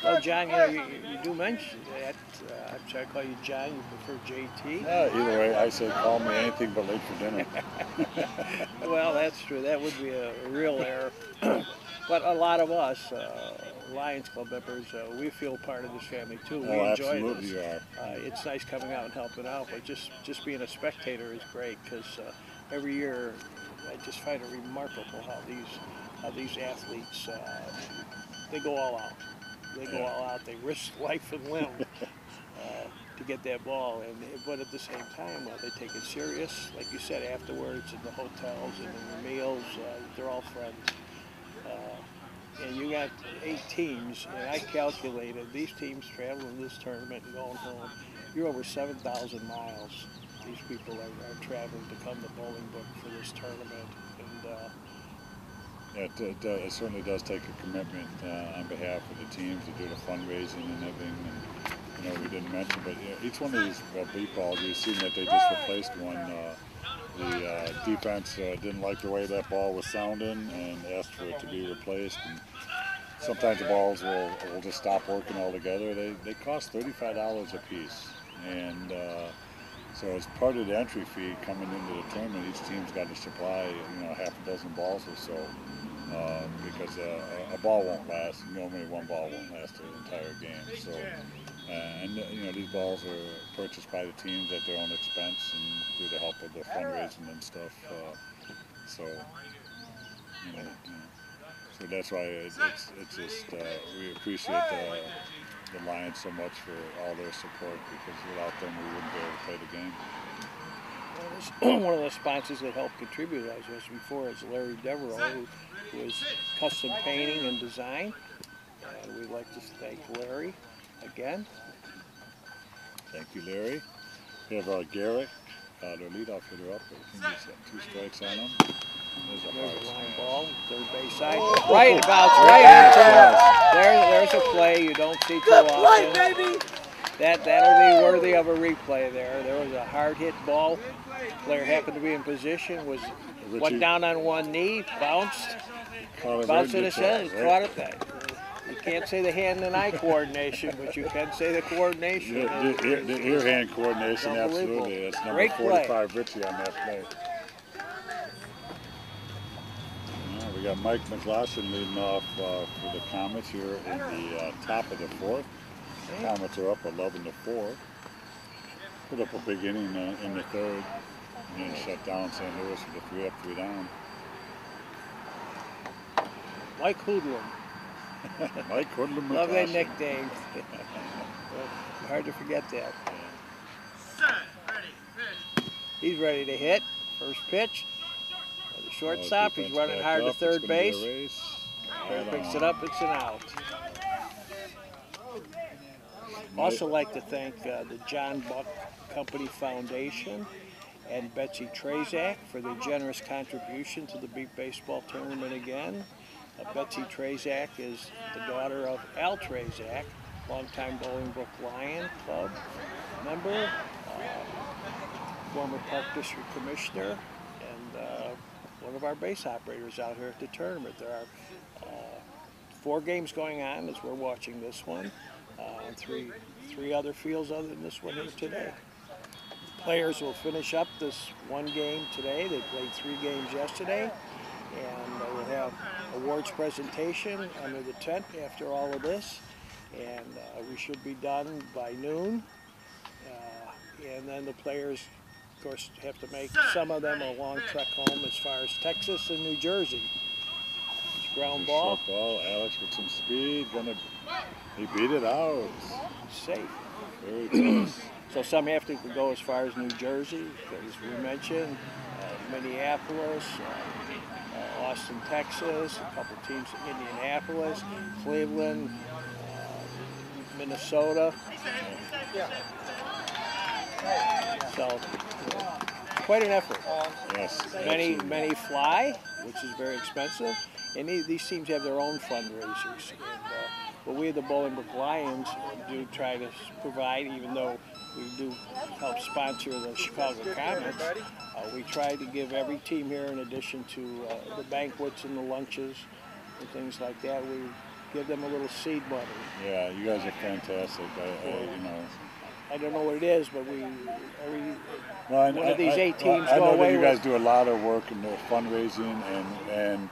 Well, John, you know, you do mention that. I'm sorry, I call you John. You prefer JT. Either way, I say call me anything but late for dinner. Well, that's true. That would be a real error. But a lot of us, Lions Club members, we feel part of this family too. We enjoy absolutely this. You are. It's nice coming out and helping out, but just being a spectator is great because every year I just find it remarkable how these athletes they go all out. They go all out. They risk life and limb to get that ball, but at the same time, they take it serious. Like you said, afterwards in the hotels and in the meals, they're all friends. And you got 8 teams, and I calculated these teams traveling this tournament and going home. You're over 7,000 miles. These people are traveling to come to Bolingbrook for this tournament, and it certainly does take a commitment on behalf of the teams to do the fundraising and everything. And, you know, we didn't mention, but each one of these beat balls, you've seen that they just replaced one. The defense didn't like the way that ball was sounding and asked for it to be replaced. And sometimes the balls will just stop working altogether. They cost $35 a piece, and so as part of the entry fee coming into the tournament, each team's got to supply half a dozen balls or so, because a ball won't last. Normally one ball won't last the entire game. So, and these balls are purchased by the teams at their own expense and through the help of the fundraising and stuff. So that's why it's just we appreciate the Lions so much for all their support, because without them we wouldn't be able to play the game. One of the sponsors that helped contribute, as I was before, is Larry Devereaux, who is custom painting and design. And we'd like to thank Larry again. Thank you, Larry. We have Garrett, their leadoff hitter up. I think he's got 2 strikes on him. There's a line ball, third base side. Right, bounced right into it. There's a play you don't see too often. That'll be worthy of a replay there. There was a hard hit ball. Player happened to be in position, went down on one knee, bounced in his head, and caught it there. You can't say the hand and eye coordination, but you can say the coordination. The ear-hand coordination, absolutely. That's number 45 Richie on that play. We got Mike McLaughlin leading off for the Comets here in the top of the 4th. The Comets are up 11-4. Put up a big inning in the 3rd, and then shut down St. Louis with a 3 up, 3 down. Mike Hoodlum. Mike Hoodlum. Love that nickname. Hard to forget that. He's ready to hit. First pitch. The shortstop. He's running hard to third base. Player picks it up. It's an out. Also like to thank the John Buck Company Foundation and Betsy Trazak for their generous contribution to the Beat Baseball Tournament again. Betsy Trazak is the daughter of Al Trazak, longtime Bolingbrook Lion Club member, former Park District Commissioner, and one of our base operators out here at the tournament. There are 4 games going on as we're watching this one, and three other fields other than this one here today. Players will finish up this 1 game today. They played 3 games yesterday, and we'll have awards presentation under the tent after all of this, and we should be done by noon. And then the players, of course, have to make some of them a long trek home as far as Texas and New Jersey. It's ground ball. Short ball. Alex with some speed. He beat it out. Safe. Very close. So some have to go as far as New Jersey, as we mentioned, Minneapolis, Austin, Texas, a couple teams in Indianapolis, Cleveland, Minnesota. So quite an effort. Yes. Many fly, which is very expensive, and these teams have their own fundraisers. And But we, the Bolingbrook Lions, do try to provide, even though we do help sponsor the Chicago Comets. We try to give every team here, in addition to the banquets and the lunches and things like that, we give them a little seed money. Yeah, you guys are fantastic. You know. I don't know what it is, but Well, one of these 8 teams I go know away that you guys with. do a lot of work in the fundraising, and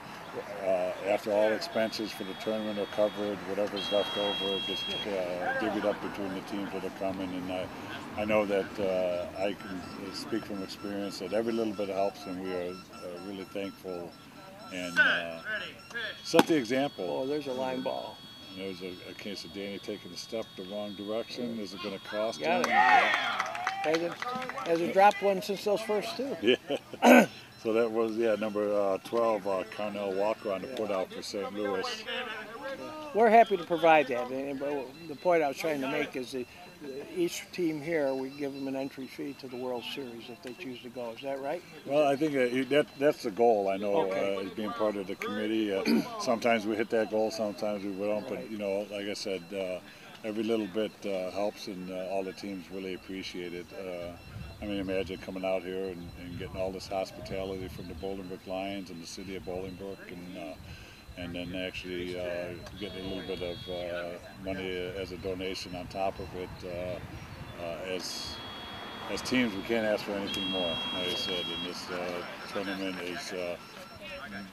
after all expenses for the tournament are covered, whatever's left over gets divvied up between the teams that are coming. And I know that I can speak from experience that every little bit helps, and we are really thankful. And set the example. Oh, there's a line ball. There's a case of Danny taking a step the wrong direction. Is it going to cost Got him? it. Hasn't dropped one since those first 2. Yeah. So that was, number 12, Carnell Walker on the put out for St. Louis. We're happy to provide that. And the point I was trying to make is that each team here, we give them an entry fee to the World Series if they choose to go. Is that right? Well, I think that's the goal. I know as being part of the committee, sometimes we hit that goal, sometimes we don't. But, like I said, every little bit helps, and all the teams really appreciate it. I mean, imagine coming out here and getting all this hospitality from the Bolingbrook Lions and the city of Bolingbrook, and then actually getting a little bit of money as a donation on top of it. As teams, we can't ask for anything more. Like I said, in this tournament is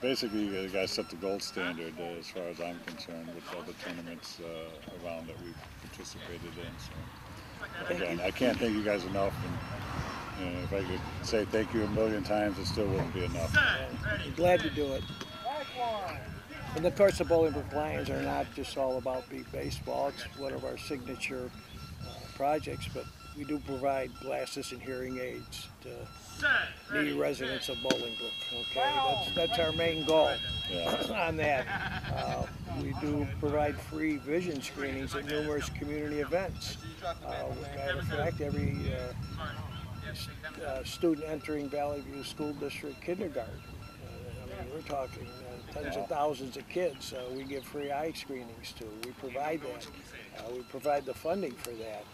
basically the guys set the gold standard as far as I'm concerned with other tournaments around that we've participated in. So again, I can't thank you guys enough. And if I could say thank you a million times, it still wouldn't be enough. I'm glad to do it. And of course, the Bolingbrook Lions are not just all about beat baseball. It's one of our signature projects, but we do provide glasses and hearing aids to needy residents of Bolingbrook. Okay, that's our main goal on that. We do provide free vision screenings at numerous community events. Matter of fact, every student entering Valley View School District kindergarten. I mean, we're talking tens of thousands of kids. We give free eye screenings to. We provide that. We provide the funding for that.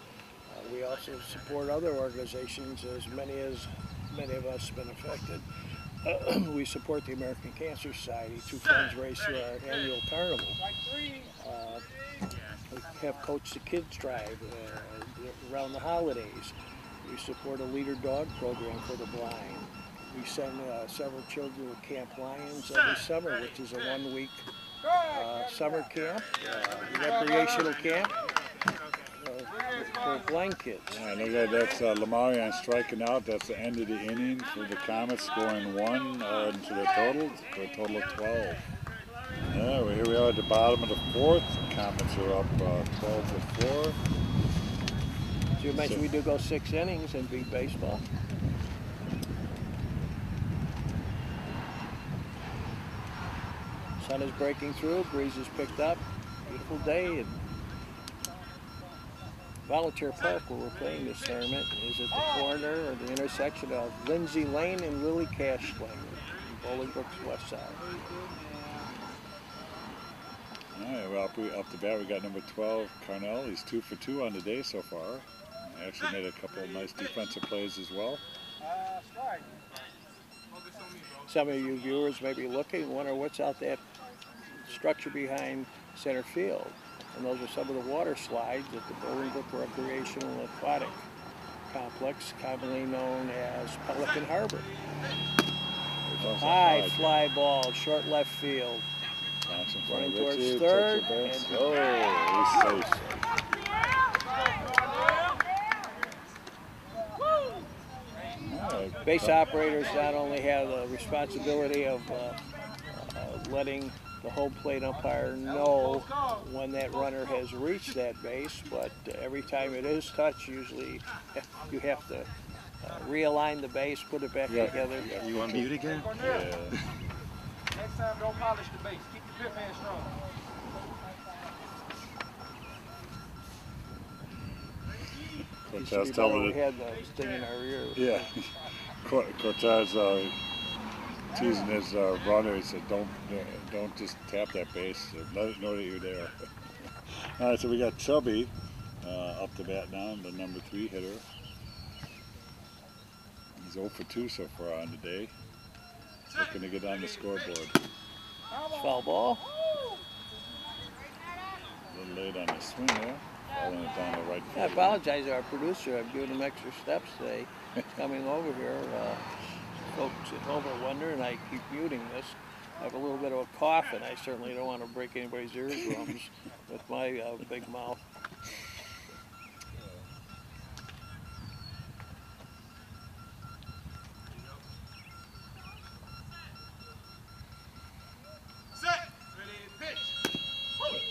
We also support other organizations, as many of us have been affected. We support the American Cancer Society through fundraise through our annual carnival. We have Coach the Kids Drive around the holidays. We support a leader dog program for the blind. We send several children to Camp Lions every summer, which is a 1-week summer camp, recreational camp for blind kids. Yeah, look at that's Lamarion striking out. That's the end of the inning for the Comets, scoring 1 into the total, for a total of 12. Yeah, well, here we are at the bottom of the 4th. The Comets are up 12-4. So you mentioned we do go 6 innings in beat baseball. Sun is breaking through, breeze has picked up, beautiful day. And Volunteer Park, where we're playing this tournament, is at the corner or the intersection of Lindsay Lane and Lily Cash Lane, Bolingbrook's west side. All right, well, up the bat, we got number 12, Carnell. He's 2 for 2 on the day so far. Actually made a couple of nice defensive plays as well. Some of you viewers may be looking, wonder what's out that structure behind center field. And those are some of the water slides at the Bolingbrook Recreational and Aquatic Complex, commonly known as Pelican Harbor. There's a high fly ball, short left field. Running towards third. And oh, he's safe. Base operators not only have the responsibility of letting the home plate umpire know when that runner has reached that base, but every time it is touched, usually you have to realign the base, put it back together. You on mute again? Yeah. Next time, don't polish the base. Keep your pip hand strong. Cortez telling we it. had the thing in our ear. Yeah. Cortez teasing his runner. He said, "Don't just tap that base. Let it know that you're there." All right, so we got Chubby up to bat now, the number 3 hitter. He's 0 for 2 so far on today. Looking to get on the scoreboard. Foul ball. A little late on the swing there. Following it down the right I field. apologize to our producer. I've given him extra steps today. He's coming over here. Folks at home are wondering, I keep muting this. I have a little bit of a cough, and I certainly don't want to break anybody's eardrums with my big mouth. Set. Ready, pitch.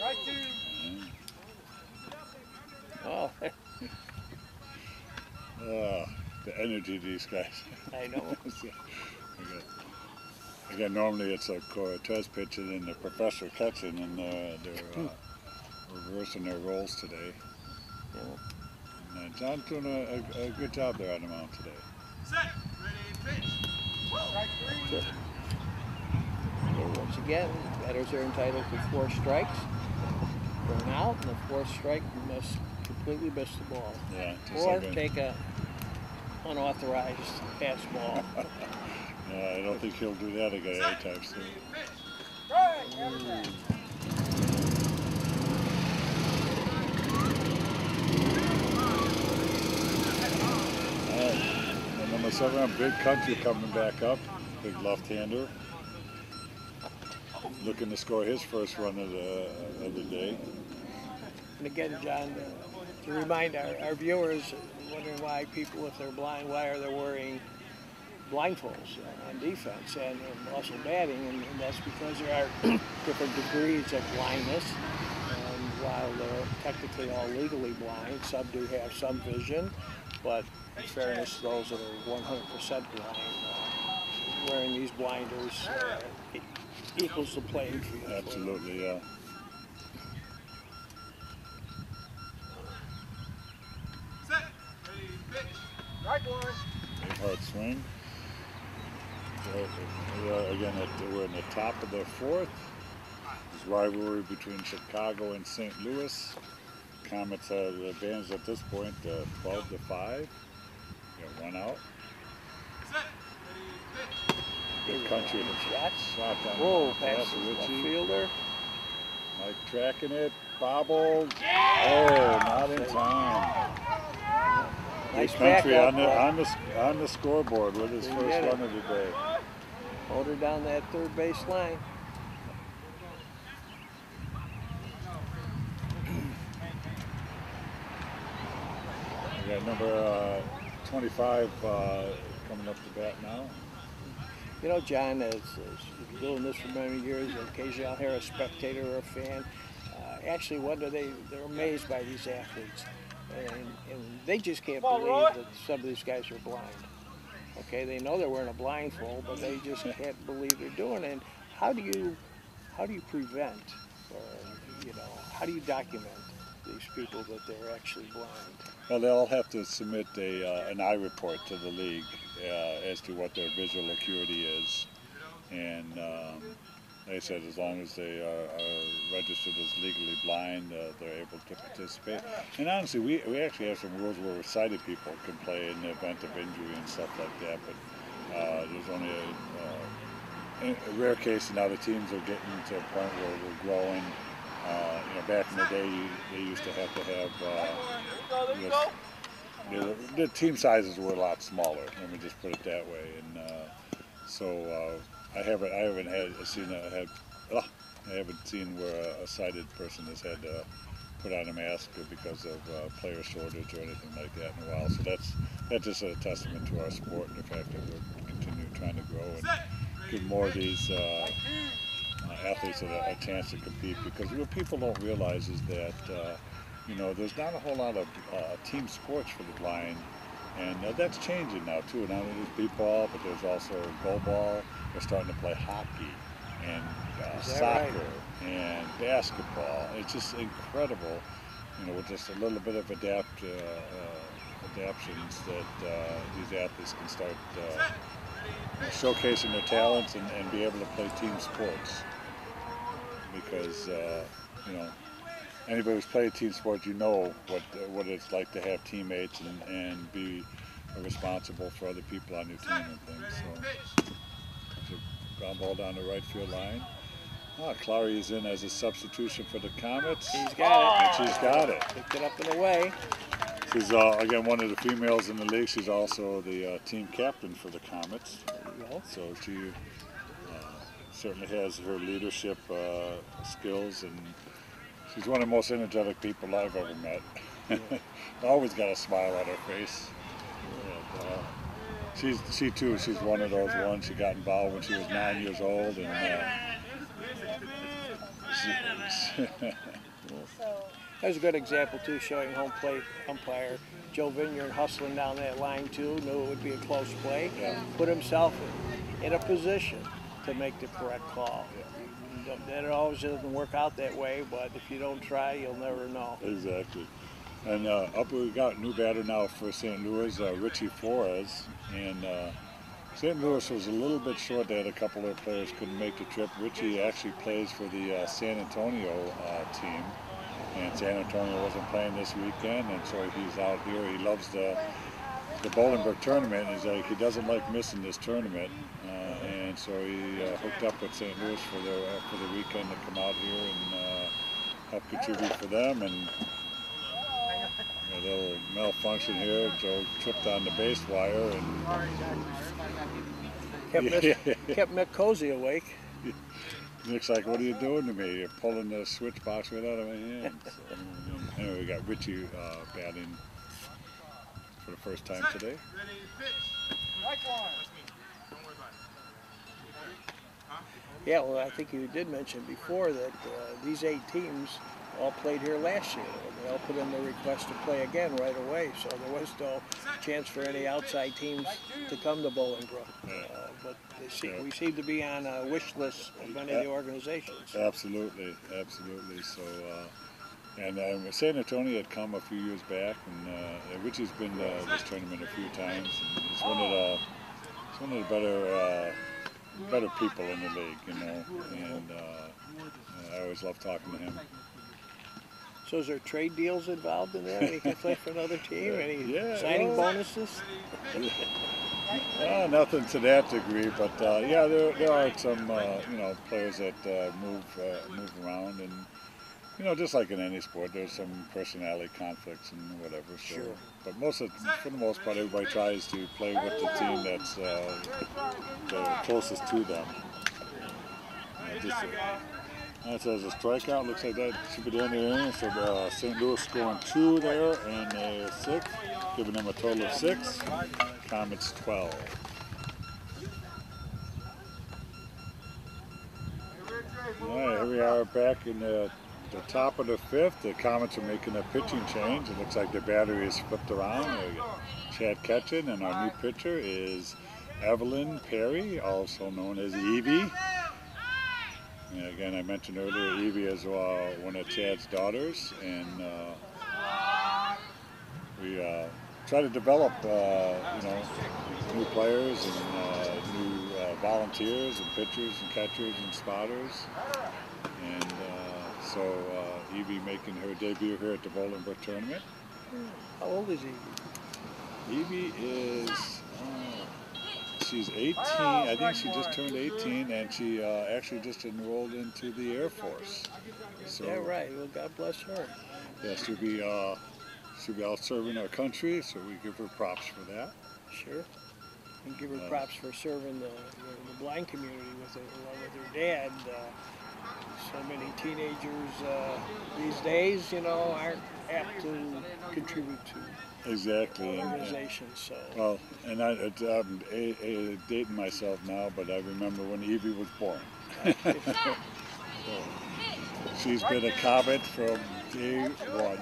Right to. Oh, The energy of these guys. I know. Again, normally it's a Cortez pitching and the professor catching, and they're reversing their roles today. Yeah. And John's doing a good job there on the mound today. Set. Ready, pitch. Right three. So once again, batters are entitled to 4 strikes. For an out, and the 4th strike, you must completely miss the ball. Yeah, just Or like take a unauthorized pass ball. I don't think he'll do that again anytime soon. And number 7, Big Country coming back up, big left-hander. Looking to score his first run of the day. And again, John, to remind our viewers, wondering why people, if they're blind, why are they wearing blindfolds on defense and also batting, and that's because there are different degrees of blindness. And while they're technically all legally blind, some do have some vision, but in fairness, those that are 100% blind, wearing these blinders equals the playing field. Absolutely, yeah. Set. Ready, pitch. Right one. Big hard swing. Again, we're in the top of the 4th. There's rivalry between Chicago and St. Louis. Comets have the advantage at this point, 12 to 5. Got 1 out. Set. Ready, pitch. Big Country Shots. shot down Whoa, the past the left fielder. Mike tracking it, bobbled. Oh, not in time. Nice Big Country backup, on the scoreboard with his Didn't first get it. run of the day. Hold her down that 3rd base line. We got number 25 coming up to bat now. You know, John, as you've been doing this for many years, occasionally I'll hear a spectator or a fan actually wonder, they're amazed by these athletes. And they just can't believe that some of these guys are blind. Okay, they know they're wearing a blindfold, but they just can't believe they're doing it. And how do you prevent, or how do you document these people that they're actually blind? Well, they all have to submit an eye report to the league as to what their visual acuity is. And like I said, as long as they are registered as legally blind, they're able to participate. And honestly, we actually have some rules where sighted people can play in the event of injury and stuff like that. But there's only a rare case, and now the teams are getting to a point where we're growing. Back in the day, they used to have the team sizes were a lot smaller. Let me just put it that way. And so I haven't seen where a sighted person has had to put on a mask because of player shortage or anything like that in a while. So that's just a testament to our sport and the fact that we're continuing trying to grow and give more of these athletes a chance to compete, because what people don't realize is that there's not a whole lot of team sports for the blind, and that's changing now too. Not only there's b-ball, but there's also goalball. They're starting to play hockey and soccer and basketball. It's just incredible, with just a little bit of adaptions that these athletes can start showcasing their talents and be able to play team sports. Because anybody who's played team sports, you know what it's like to have teammates and be responsible for other people on your team and things. So, it's a ground ball down the right field line. Clary is in as a substitution for the Comets. He's got it. And she's got it. Picked it up and away. She's, again, one of the females in the league. She's also the team captain for the Comets. There you go. So she certainly has her leadership skills, and she's one of the most energetic people I've ever met. Yeah. Always got a smile on her face. And, she's one of those ones. She got involved when she was 9 years old, and that was a good example too, showing home plate umpire Joe Vineyard hustling down that line too, knew it would be a close play, put himself in a position to make the correct call. That always doesn't work out that way, but if you don't try, you'll never know. Exactly. And up we got a new batter now for St. Louis, Richie Flores, and St. Louis was a little bit short. They had a couple of their players couldn't make the trip. Richie actually plays for the San Antonio team, and San Antonio wasn't playing this weekend, and so he's out here. He loves the Bolingbrook tournament. He's like, he doesn't like missing this tournament, and so he hooked up with St. Louis for the weekend to come out here and help contribute for them. And a little malfunction here. Joe tripped on the base wire and kept Mick Cozy awake. Nick's like, "What are you doing to me? You're pulling the switch box right out of my hand." So, anyway, we got Richie batting for the first time today. Yeah, well, I think you did mention before that these 8 teams all played here last year. They all put in their request to play again right away, so there was no chance for any outside teams to come to Bolingbrook. But we seem to be on a wish list of many of the organizations. Absolutely, absolutely. So, and San Antonio had come a few years back, and Richie's been to this tournament a few times. And he's one of the better people in the league, you know. And I always love talking to him. So is there trade deals involved in that? He can play for another team? Any signing bonuses? Nothing to that degree, but yeah, there are some players that move around, and just like in any sport, there's some personality conflicts and whatever. So, sure. But for the most part, everybody tries to play with the team that's the closest to them. That says a strikeout. Looks like that should be the end of the inning. So St. Louis scoring 2 there and a 6, giving them a total of 6. Comets 12. All right, here we are back in the top of the 5th. The Comets are making a pitching change. It looks like the battery is flipped around. Chad Ketchin, and our new pitcher is Evelyn Perry, also known as Evie. And again, I mentioned earlier, Evie is one of Chad's daughters, and we try to develop, new players and new volunteers and pitchers and catchers and spotters. And so Evie making her debut here at the Bolingbrook tournament. How old is Evie? Evie is, she's 18. I think she just turned 18, and she actually just enrolled into the Air Force. So, yeah, right. Well, God bless her. Yeah, she'll be out serving our country, so we give her props for that. Sure. And give her props for serving the blind community with her dad. So many teenagers these days, aren't apt to contribute to exactly organizations. So. Well, and I'm dating myself now, but I remember when Evie was born. So, she's been a Comet from day one.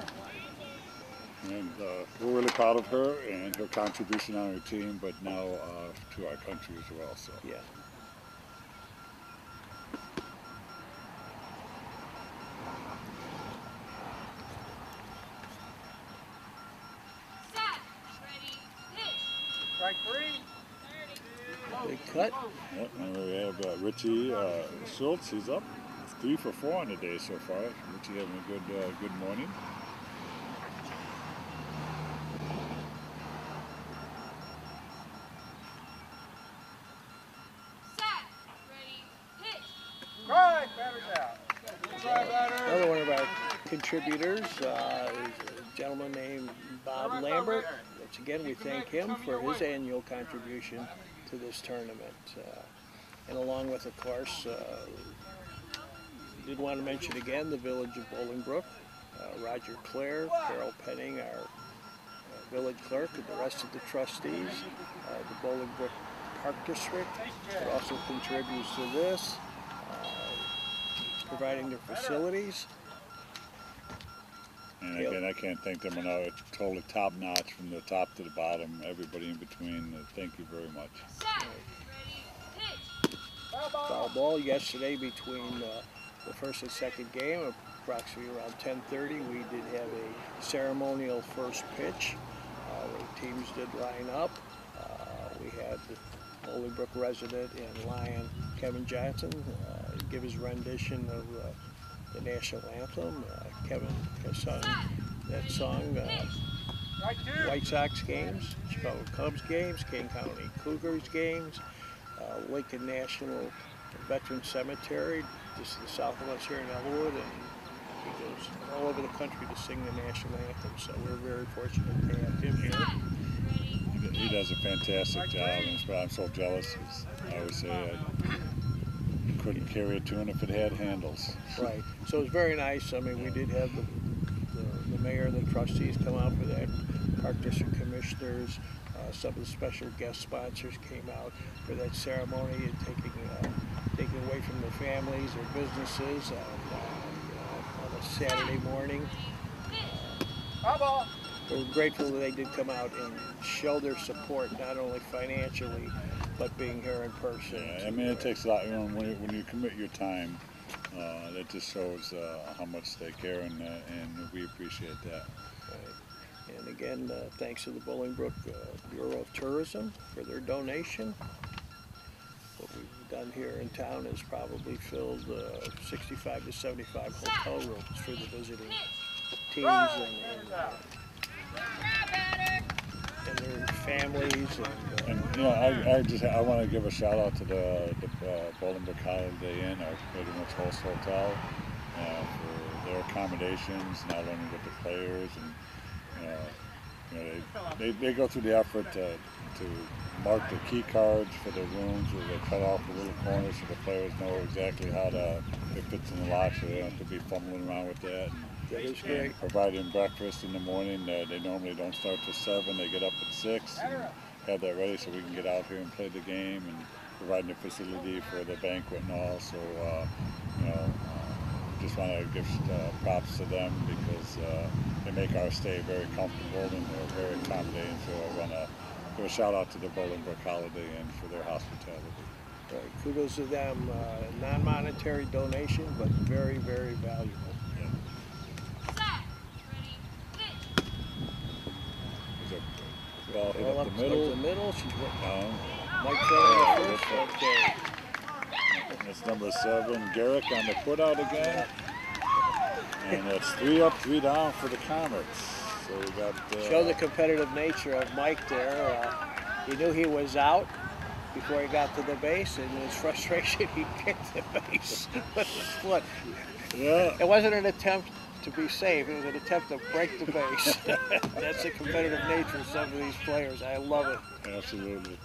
And we're really proud of her and her contribution on our team, but now to our country as well. So. Yeah. Strike 3. Big cut. Yep, and we have Richie Schultz, he's up. 3 for 4 on the day so far. Richie having a good morning. Another one of our contributors is a gentleman named Bob Lambert. Once again, we thank him for his annual contribution to this tournament. And along with, of course, did want to mention again the village of Bolingbrook, Roger Clare, Carol Penning, our village clerk, and the rest of the trustees, the Bolingbrook Park District that also contributes to this, providing their facilities. And again, I can't thank them enough. It's totally top notch from the top to the bottom, everybody in between. Thank you very much. Foul ball yesterday between the first and second game, approximately around 10:30. We did have a ceremonial first pitch. The teams did line up. We had the Bolingbrook resident and Lion Kevin Johnson give his rendition of the national anthem. Kevin has sung that song White Sox games, Chicago Cubs games, King County Cougars games, Lincoln National Veteran Cemetery, just to the south of us here in Elwood, and he goes all over the country to sing the national anthem, so we're very fortunate to have him here. He does a fantastic job, and I'm so jealous. I always say I couldn't carry a tune if it had handles. Right, so it was very nice. I mean, we did have the mayor and the trustees come out for that, Park District Commissioners, some of the special guest sponsors came out for that ceremony and taking away from their families, their businesses on a Saturday morning. We're grateful that they did come out and show their support, not only financially, but being here in person. Yeah, I mean, it takes a lot. You know, when you commit your time, that just shows how much they care, and we appreciate that. Right. And again, thanks to the Bolingbrook Bureau of Tourism for their donation. What we've done here in town is probably filled 65 to 75 hotel rooms for the visiting teams and their families. And you know, I want to give a shout out to the Bolingbrook Holiday Inn, our pretty much host hotel, for their accommodations, not only with the players, and you know, they go through the effort to mark the key cards for the rooms, where they cut off the little corners so the players know exactly how it fits in the lock, so they don't have to be fumbling around with that. That is great. Providing breakfast in the morning. They normally don't start till 7. They get up at 6 and have that ready so we can get out here and play the game, and providing a facility for the banquet and all. So, you know, just want to give props to them because they make our stay very comfortable and they're very accommodating. So I want to give a shout out to the Bolingbrook Holiday Inn for their hospitality. Right. Kudos to them. Non-monetary donation, but very, very valuable. Ball hit Well, up the middle. the middle. She's Mike Yeah, the first. Okay. That's number 7, Garrick on the put out again. And it's 3 up, 3 down for the Comets. So we got. Show the competitive nature of Mike there. He knew he was out before he got to the base, and in his frustration, he kicked the base with his foot. Yeah. It wasn't an attempt to be safe, it was an attempt to break the base. That's the competitive nature of some of these players. I love it. Absolutely.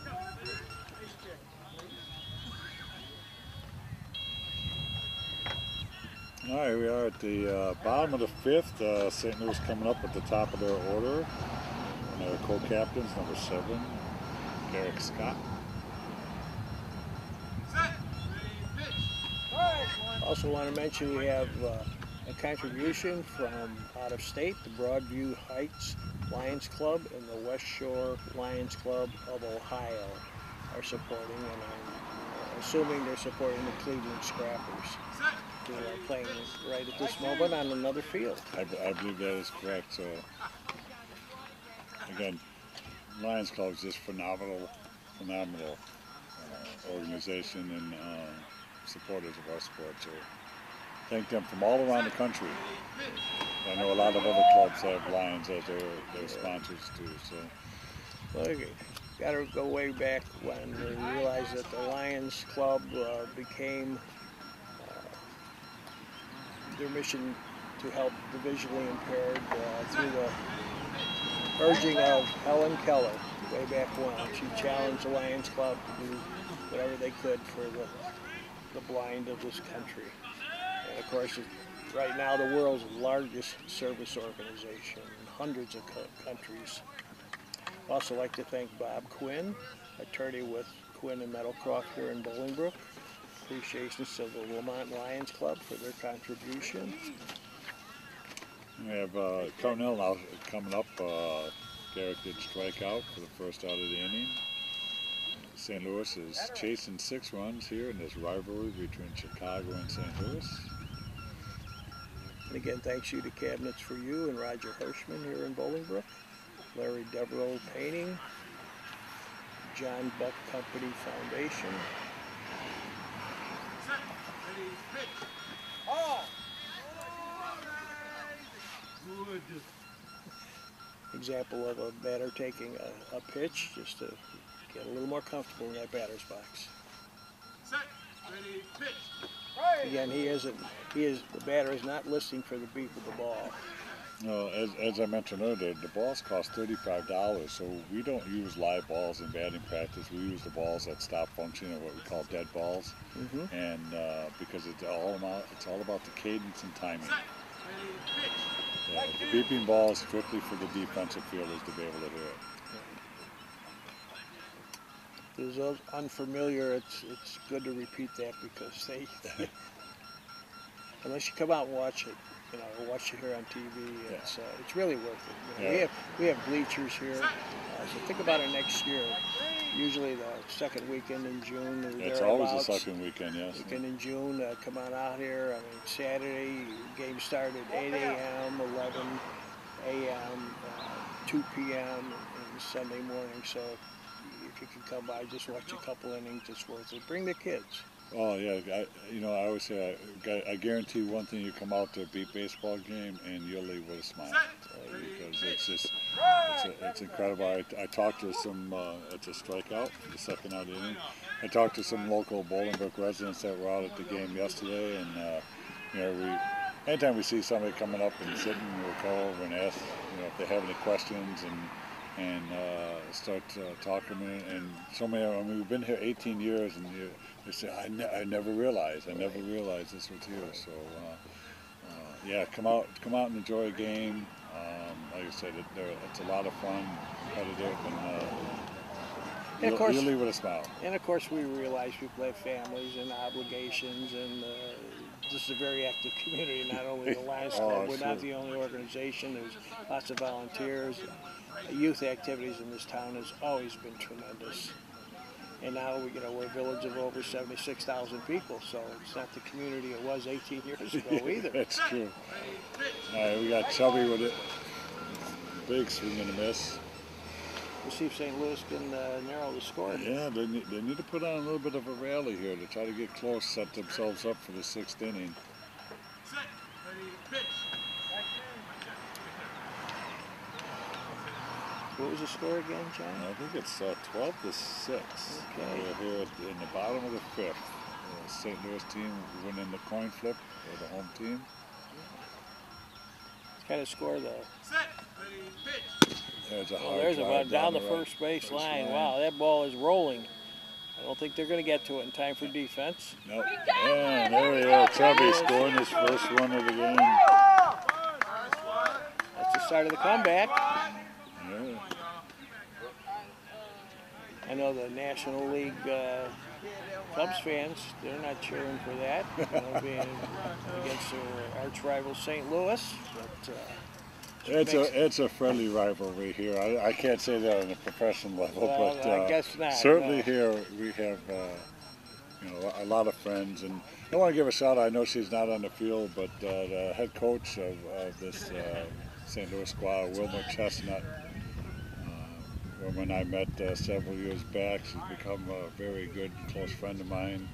All right, we are at the bottom of the 5th. St. Louis coming up at the top of their order. And their co-captains, number 7, Garrick Scott. Also want to mention we have a contribution from out of state, the Broadview Heights Lions Club and the West Shore Lions Club of Ohio are supporting, and I'm assuming they're supporting the Cleveland Scrappers, who are playing right at this moment on another field. I believe that is correct. So again, Lions Club is just phenomenal organization and supporters of our sport. So thank them from all around the country. I know a lot of other clubs have Lions as their sponsors too. So. Well, you got to go way back when we realized that the Lions Club became their mission to help the visually impaired through the urging of Helen Keller way back when. She challenged the Lions Club to do whatever they could for the blind of this country. And of course, right now the world's largest service organization in hundreds of countries. I'd also like to thank Bob Quinn, attorney with Quinn and Meadowcroft here in Bolingbrook. Appreciations to the Lamont Lions Club for their contribution. We have Cornell now coming up. Garrick did strike out for the first out of the inning. St. Louis is chasing 6 runs here in this rivalry between Chicago and St. Louis. And again, thanks you to Cabinets for You and Roger Hirschman here in Bolingbrook. Larry Devereaux Painting, John Buck Company Foundation. Example of a batter taking a pitch just to get a little more comfortable in that batter's box. Again, the batter is not listening for the beat of the ball. No, as I mentioned earlier, the balls cost $35, so we don't use live balls in batting practice. We use the balls that stop functioning, or what we call dead balls, and because it's all about the cadence and timing. The beeping ball is strictly for the defensive fielders to be able to do it. For those unfamiliar, it's good to repeat that because they unless you come out and watch it, or watch it here on TV, it's really worth it. We have bleachers here, so think about it next year. Usually the second weekend in June. It's always the second weekend, yes. Weekend in June, come on out here. I mean, Saturday, game started at 8 a.m., 11 a.m., 2 p.m., and Sunday morning. So if you can come by, just watch a couple innings, it's worth it. Bring the kids. Oh yeah, I always say I guarantee one thing: you come out to a beat baseball game and you'll leave with a smile because it's incredible. I talked to some. It's a strikeout for the second out inning. I talked to some local Bolingbrook residents that were out at the game yesterday, and anytime we see somebody coming up and sitting, we'll call over and ask if they have any questions and start talking. And so many. I mean, we've been here 18 years, and they say, I never realized this was here. So yeah, come out and enjoy a game. Like I said, it's a lot of fun, competitive, and of course, you'll leave with a smile. And of course, we realize people have families and obligations, and this is a very active community. Not only the Lions Club, we're not the only organization. There's lots of volunteers. Youth activities in this town has always been tremendous. And now we're a village of over 76,000 people, so it's not the community it was 18 years ago either. That's true. All right, we got Chubby with it. Big swing and a miss. We'll see if St. Louis can narrow the score. Yeah, they need to put on a little bit of a rally here to try to get close, set themselves up for the 6th inning. What was the score again, John? I think it's 12-6. Okay. We're here in the bottom of the 5th. St. Louis team winning the coin flip for the home team. Kind of score the. There's a there's about down the first base line. Wow, that ball is rolling. I don't think they're going to get to it in time for defense. Nope. And there we go. Chubby scoring his first run of the game. That's the start of the comeback. Yeah. I know the National League Cubs fans, they're not cheering for that, being against their arch rival St. Louis. But, it's a friendly rivalry here. I can't say that on a professional level, well, but I guess not, certainly here we have a lot of friends. And I want to give a shout out. I know she's not on the field, but the head coach of this St. Louis squad, Wilmer Chestnut. When I met several years back, she's become a very good close friend of mine,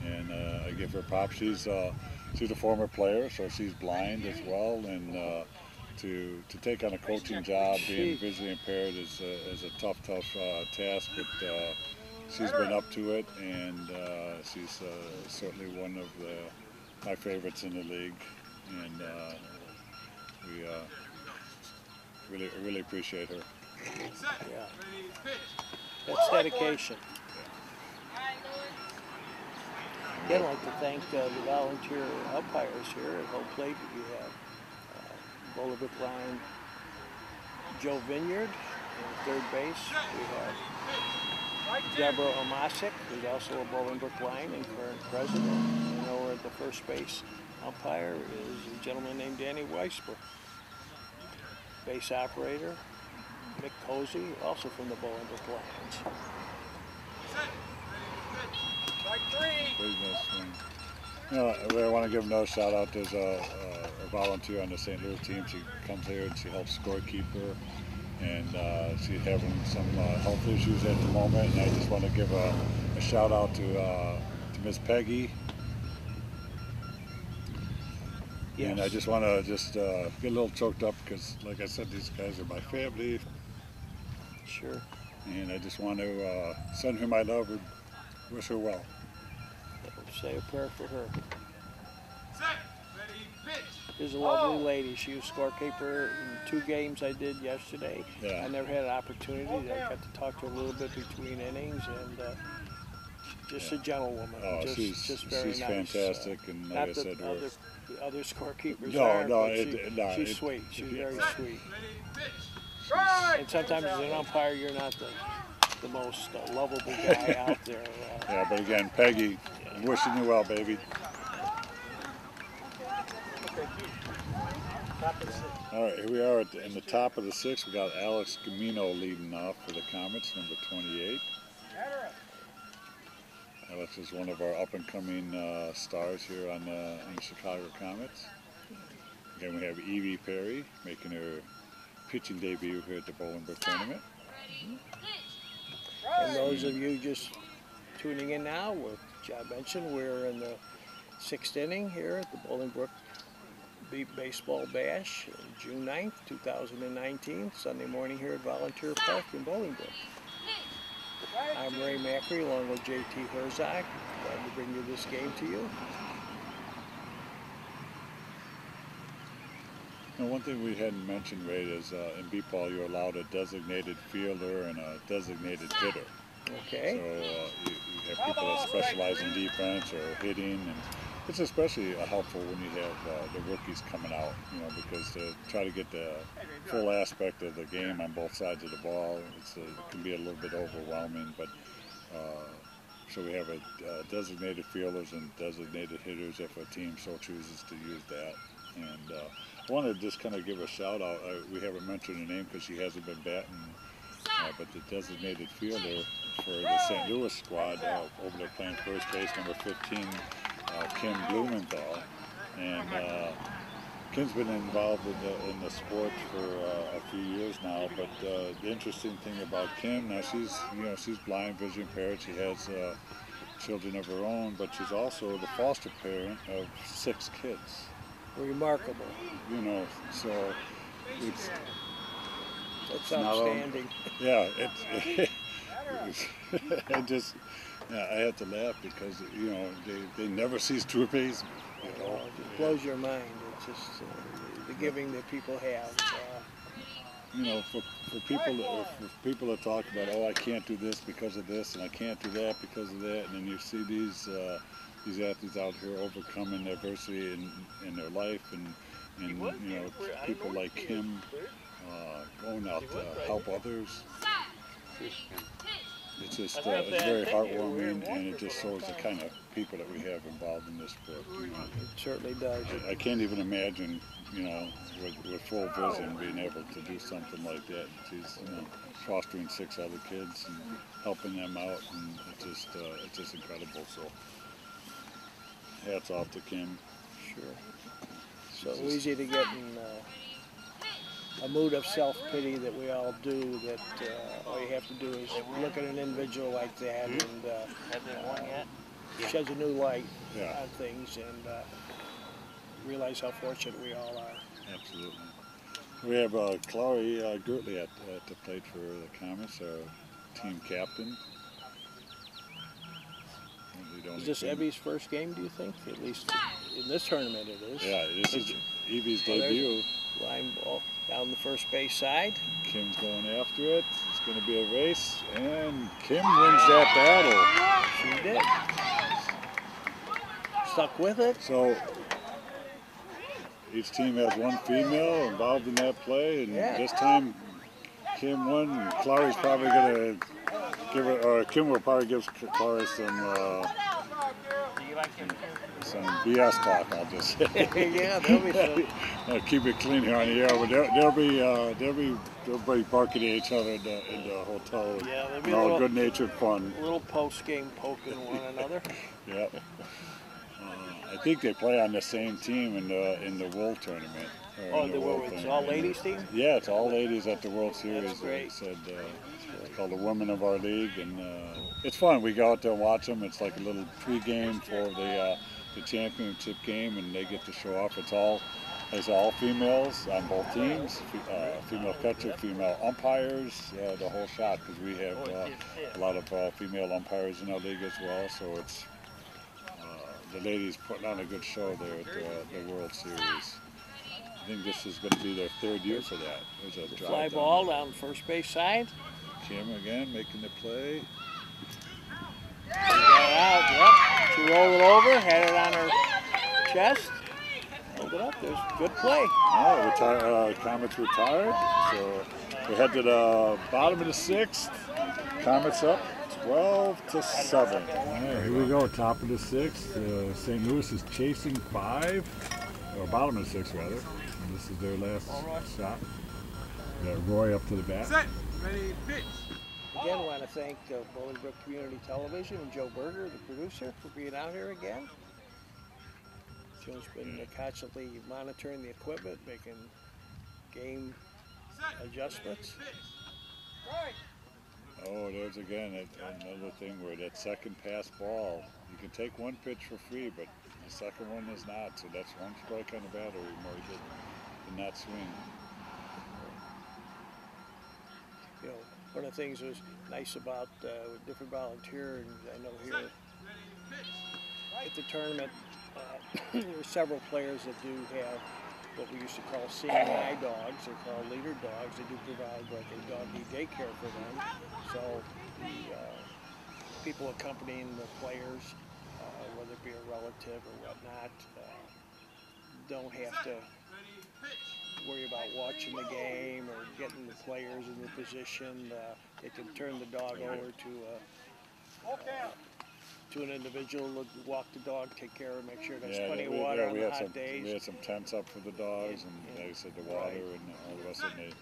and I give her props. She's she's a former player, so she's blind as well, and to take on a coaching job being visually impaired is a tough task, but she's been up to it, and she's certainly one of my favorites in the league, and we really appreciate her. Yeah. That's dedication. Again, I'd like to thank the volunteer umpires here at home plate. We have Bolingbrook line Joe Vineyard in third base. We have Deborah Omasic, who's also a Bolingbrook line and current president. And over at the first base umpire is a gentleman named Danny Weisberg. Base operator Mick Cozy, also from the Bolingbrook Lions. Pretty nice swing. You know, I want to give another shout out. There's a volunteer on the St. Louis team. She comes here and she helps scorekeeper, and she's having some health issues at the moment. And I just want to give a shout out to Miss Peggy. Yes. And I just want to get a little choked up because, like I said, these guys are my family. Sure. And I just want to send her my love and wish her well. Say a prayer for her. She's a lovely lady. She was scorekeeper in 2 games I did yesterday. Yeah. I never had an opportunity. I got to talk to her a little bit between innings, and just a gentlewoman. Oh, just very she's nice. fantastic, and like I said, the other scorekeepers she's sweet. She's very sweet. And sometimes as an umpire, you're not the most lovable guy out there. Yeah, but again, Peggy, wishing you well, baby. All right, here we are in the top of the 6th. We got Alex Gamino leading off for the Comets, number 28. Alex is one of our up-and-coming stars here on the Chicago Comets. Again, we have Evie Perry making her pitching debut here at the Bolingbrook tournament. And those of you just tuning in now, as John mentioned, we're in the 6th inning here at the Bolingbrook Baseball Bash, June 9th, 2019, Sunday morning here at Volunteer Park in Bolingbrook. I'm Ray Macri along with JT Herzog. Glad to bring you this game to you. Now, one thing we hadn't mentioned, Ray, is in B-ball you're allowed a designated fielder and a designated hitter. Okay. So you have people that specialize in defense or hitting, and it's especially helpful when you have the rookies coming out, you know, because to try to get the full aspect of the game on both sides of the ball, it can be a little bit overwhelming. But so we have a designated fielders and designated hitters if a team so chooses to use that. And I want to just kind of give a shout out. We haven't mentioned her name because she hasn't been batting, but the designated fielder for the St. Louis squad over there playing first base, number 15, Kim Blumenthal. And Kim's been involved in the sport for a few years now. But the interesting thing about Kim, now she's blind, vision impaired. She has children of her own, but she's also the foster parent of 6 kids. Remarkable. You know, so it's outstanding. Yeah, I just, I had to laugh because, you know, they never cease to amaze me. You know? It blows your mind. It's just the giving that people have. You know, for people that talk about, oh, I can't do this because of this, and I can't do that because of that, and then you see these athletes out here overcoming adversity in their life, and you know, people like Kim going out to help others. It's just it's very heartwarming, and it just shows the kind of people that we have involved in this sport. You know. It certainly does. I can't even imagine, you know, with full vision being able to do something like that. She's, you know, fostering 6 other kids and helping them out, and it's just incredible. So hats off to Kim. Sure. So easy to get in a mood of self-pity that we all do, that all you have to do is look at an individual like that and sheds a new light on things. And realize how fortunate we all are. Absolutely. We have Chloe Gertley at the plate for the Comets, our team captain. Is this Evie's first game, do you think? At least in this tournament it is. Yeah, this is Evie's debut. Line ball down the first base side. Kim's going after it. It's going to be a race, and Kim wins that battle. She did. Stuck with it. So each team has one female involved in that play, and this time Kim won. And Chloe's probably going to give her, or Kim will probably give Chloe some BS talk, I'll just say. Yeah, there'll be some. Keep it clean here on the air, but they'll be everybody barking at each other in the hotel. Yeah, there'll be all good-natured fun. A little post-game poking one another. Yeah. I think they play on the same team in the World Tournament. It's all ladies team? Yeah, it's all ladies at the World Series. That's great. It's called the Women of Our League, and it's fun. We go out there and watch them. It's like a little pre-game for the championship game, and they get to show off. It's all females on both teams, female catcher, female umpires, the whole shot, because we have a lot of female umpires in our league as well. So it's the ladies putting on a good show there at the World Series. I think this is going to be their third year for that. There's a drive fly ball down first base side. Kim again making the play. Got out, yep. She rolled it over, had it on her chest. Hold it up, there's good play. Oh, Comets retired. So we head to the bottom of the sixth. Comets up 12-7. All right, here we go, top of the sixth. St. Louis is chasing 5, or bottom of the sixth rather. And this is their last shot. We got Roy up to the bat. Set. Ready, pitch. Again, I want to thank Bolingbrook Community Television and Joe Berger, the producer, for being out here again. Joe's been constantly monitoring the equipment, making game adjustments. Oh, there's again another thing where that second pass ball, you can take one pitch for free, but the second one is not. So that's one strike on the batter. He did not swing. You know, one of the things that was nice about different volunteers, I know here at the tournament, there are several players that do have what we used to call seeing eye dogs. They're called leader dogs. They do provide like a doggy daycare for them. So the people accompanying the players, whether it be a relative or whatnot, don't have to worry about watching the game or getting the players in the position. They can turn the dog over to an individual, walk the dog, take care of it, make sure there's plenty of water on the hot days. We had some tents up for the dogs, and like I said, the water and all the rest of it.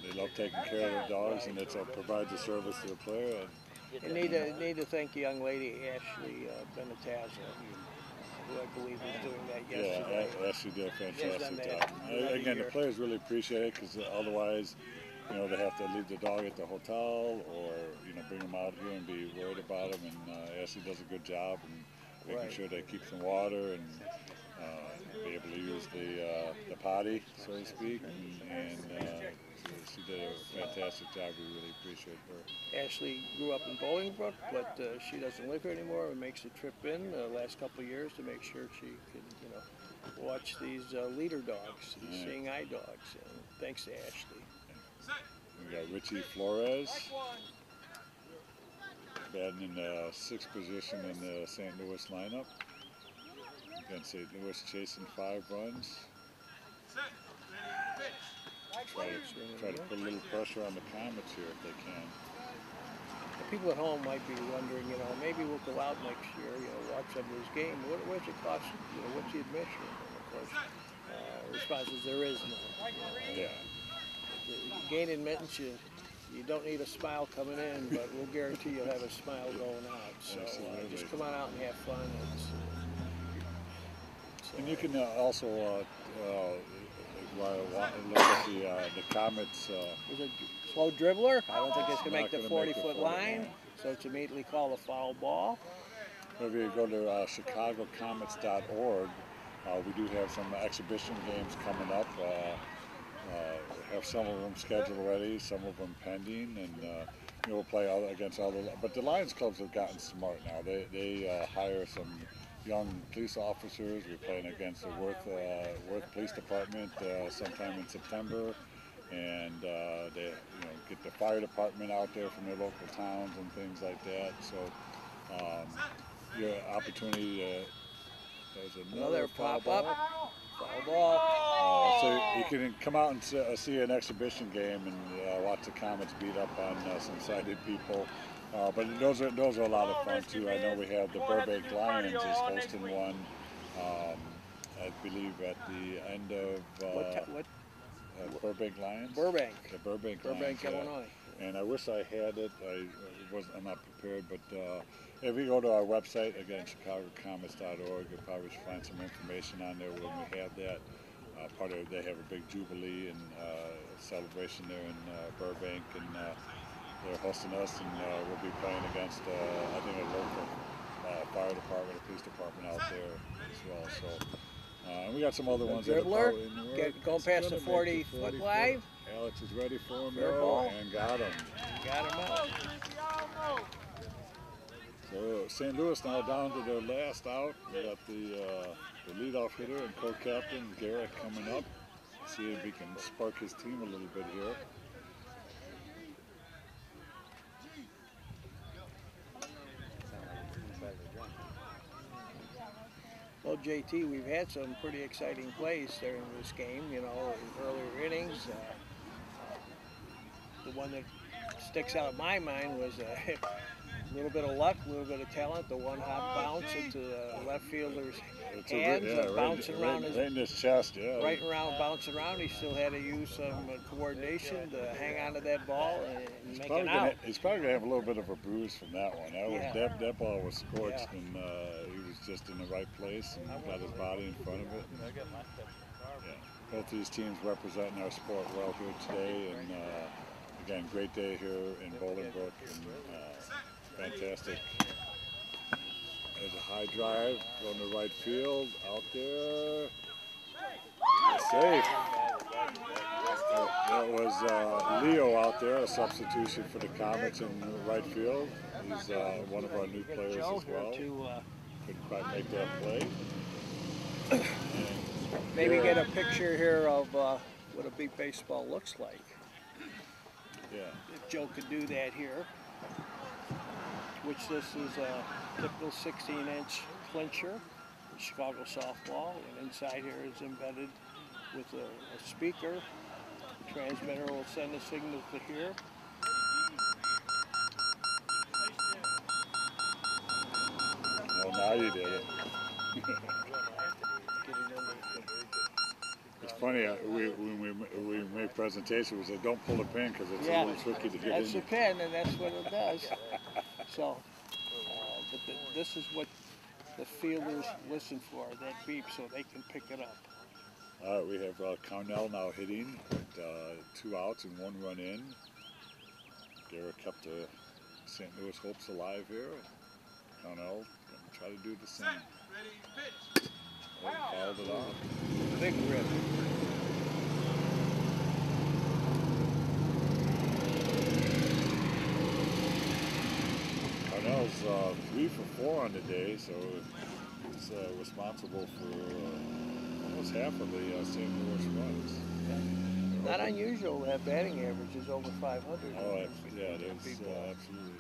They love taking care of the dogs, and it provides a service to the player. And need to thank the young lady, Ashley Benatazza, who I believe is doing that yesterday. Yeah, Ashley did a fantastic job. Again, the players really appreciate it, because otherwise, you know, they have to leave the dog at the hotel, or bring them out here and be worried about them. And Ashley does a good job in making sure they keep some water and be able to use the potty, so to speak. And she did a fantastic job. We really appreciate her. Ashley grew up in Bolingbrook, but she doesn't live here anymore and makes the trip in the last couple of years to make sure she can, watch these leader dogs, these seeing eye dogs. And thanks to Ashley. We got Richie Flores batting in the 6th position in the St. Louis lineup. Again, St. Louis chasing 5 runs. Try to put a little pressure on the Comets here if they can. The people at home might be wondering, maybe we'll go out next year, watch some of this game. What's it cost? What's the admission? And of course, the response is there is none. Yeah. Gain admittance, you don't need a smile coming in, but we'll guarantee you'll have a smile going out. So just come on out and have fun. And you can also look at the Comets. Is it a slow dribbler? I don't think it's going to make the 40-foot line, so it's immediately called a foul ball. If you go to ChicagoComets.org, we we do have some exhibition games coming up. Have some of them scheduled already, some of them pending, and we'll play against all the. But the Lions clubs have gotten smart now. They hire some young police officers. We're playing against the Worth Police Department sometime in September, and they get the fire department out there from their local towns and things like that. So your opportunity. There's another foul ball. Foul ball. So you can come out and see an exhibition game and watch the Comets beat up on some sighted people. But those are a lot of fun too. I know we have the Burbank Lions is hosting one. I believe at the end of What? Burbank Lions. Burbank. The Burbank Burbank, Lions, Illinois. And I wish I had it. I'm not prepared, but if you go to our website again, chicagocomets.org, you'll probably find some information on there when we have that. They have a big jubilee and celebration there in Burbank, and they're hosting us, and we'll be playing against I think a local fire department or police department out there as well. So. And we got some other ones that are probably in the works. Going past the 40-foot line. Alex is ready for him, and got him. Got him out. So St. Louis now down to their last out. We got the leadoff hitter and co-captain Garrett coming up. See if he can spark his team a little bit here. Well, JT, we've had some pretty exciting plays during this game, in earlier innings. The one that sticks out in my mind was a little bit of luck, a little bit of talent, the one hop bounce into the left fielder's hands, bouncing around his, right in his chest, right around, bouncing around. He still had to use some coordination to hang on to that ball and make it out. He's probably going to have a little bit of a bruise from that one. That ball was scorched, and he was just in the right place and got his body in front of it. Both these teams representing our sport well here today, and again, great day here in Bolingbrook, and fantastic. There's a high drive going to right field, out there, safe. That was Leo out there, a substitution for the Comets in right field. He's one of our new players as well. Couldn't quite make that play. Maybe get a picture here of what a big baseball looks like. Yeah. If Joe could do that here, which this is a typical 16-inch clincher, Chicago softball, and inside here is embedded with a speaker. The transmitter will send a signal to here. Well, now you did it. It's funny, when we make presentations, we say don't pull the pin because it's a little tricky to get in. That's the pin, and that's what it does. So, but this is what the fielders listen for, that beep, so they can pick it up. All right, we have Cornell now hitting with 2 outs and 1 run in. Garrett kept the St. Louis hopes alive here. Cornell going to try to do the same. Fouled it off. Big rip. Cornell's 3 for 4 on the day, so it's responsible for almost half of the St. Louis runs. Not unusual to have batting averages over 500. Oh, yeah, it is, absolutely.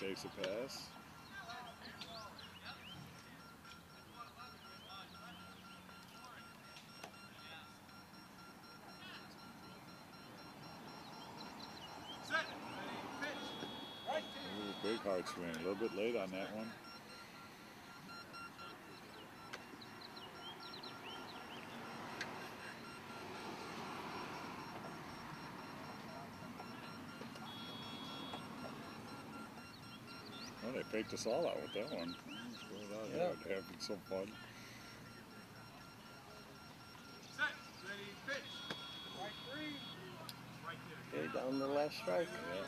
Takes a pass. Ooh, big hard swing. A little bit late on that one. Well, they faked us all out with that one. What's going on there? They're having some fun. Okay, down the last strike. Yeah.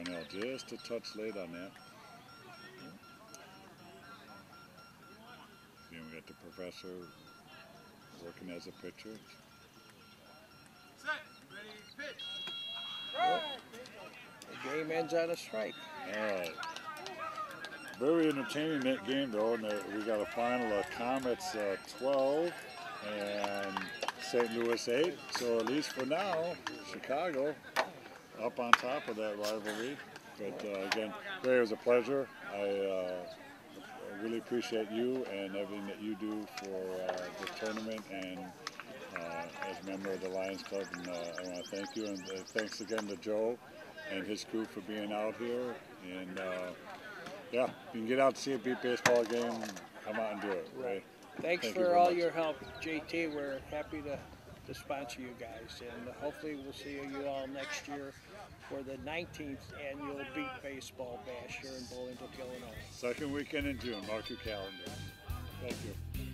Darnell just a touch late on that. Again, we got the professor working as a pitcher. Set. Ready, pitch. The game ends on a strike. All right. Very entertaining that game though, and we got a final of Comets 12 and St. Louis 8. So at least for now, Chicago up on top of that rivalry. But again, Ray, it was a pleasure. I really appreciate you and everything that you do for this tournament and as a member of the Lions Club. And I want to thank you, and thanks again to Joe and his crew for being out here. And yeah, you can get out to see a beat baseball game, come out and do it. Ray. Thanks Thank you for very all much. your help, JT. We're happy to sponsor you guys, and hopefully we'll see you all next year for the 19th annual Beat Baseball Bash here in Bolingbrook, Illinois. Second weekend in June. Mark your calendar. Thank you.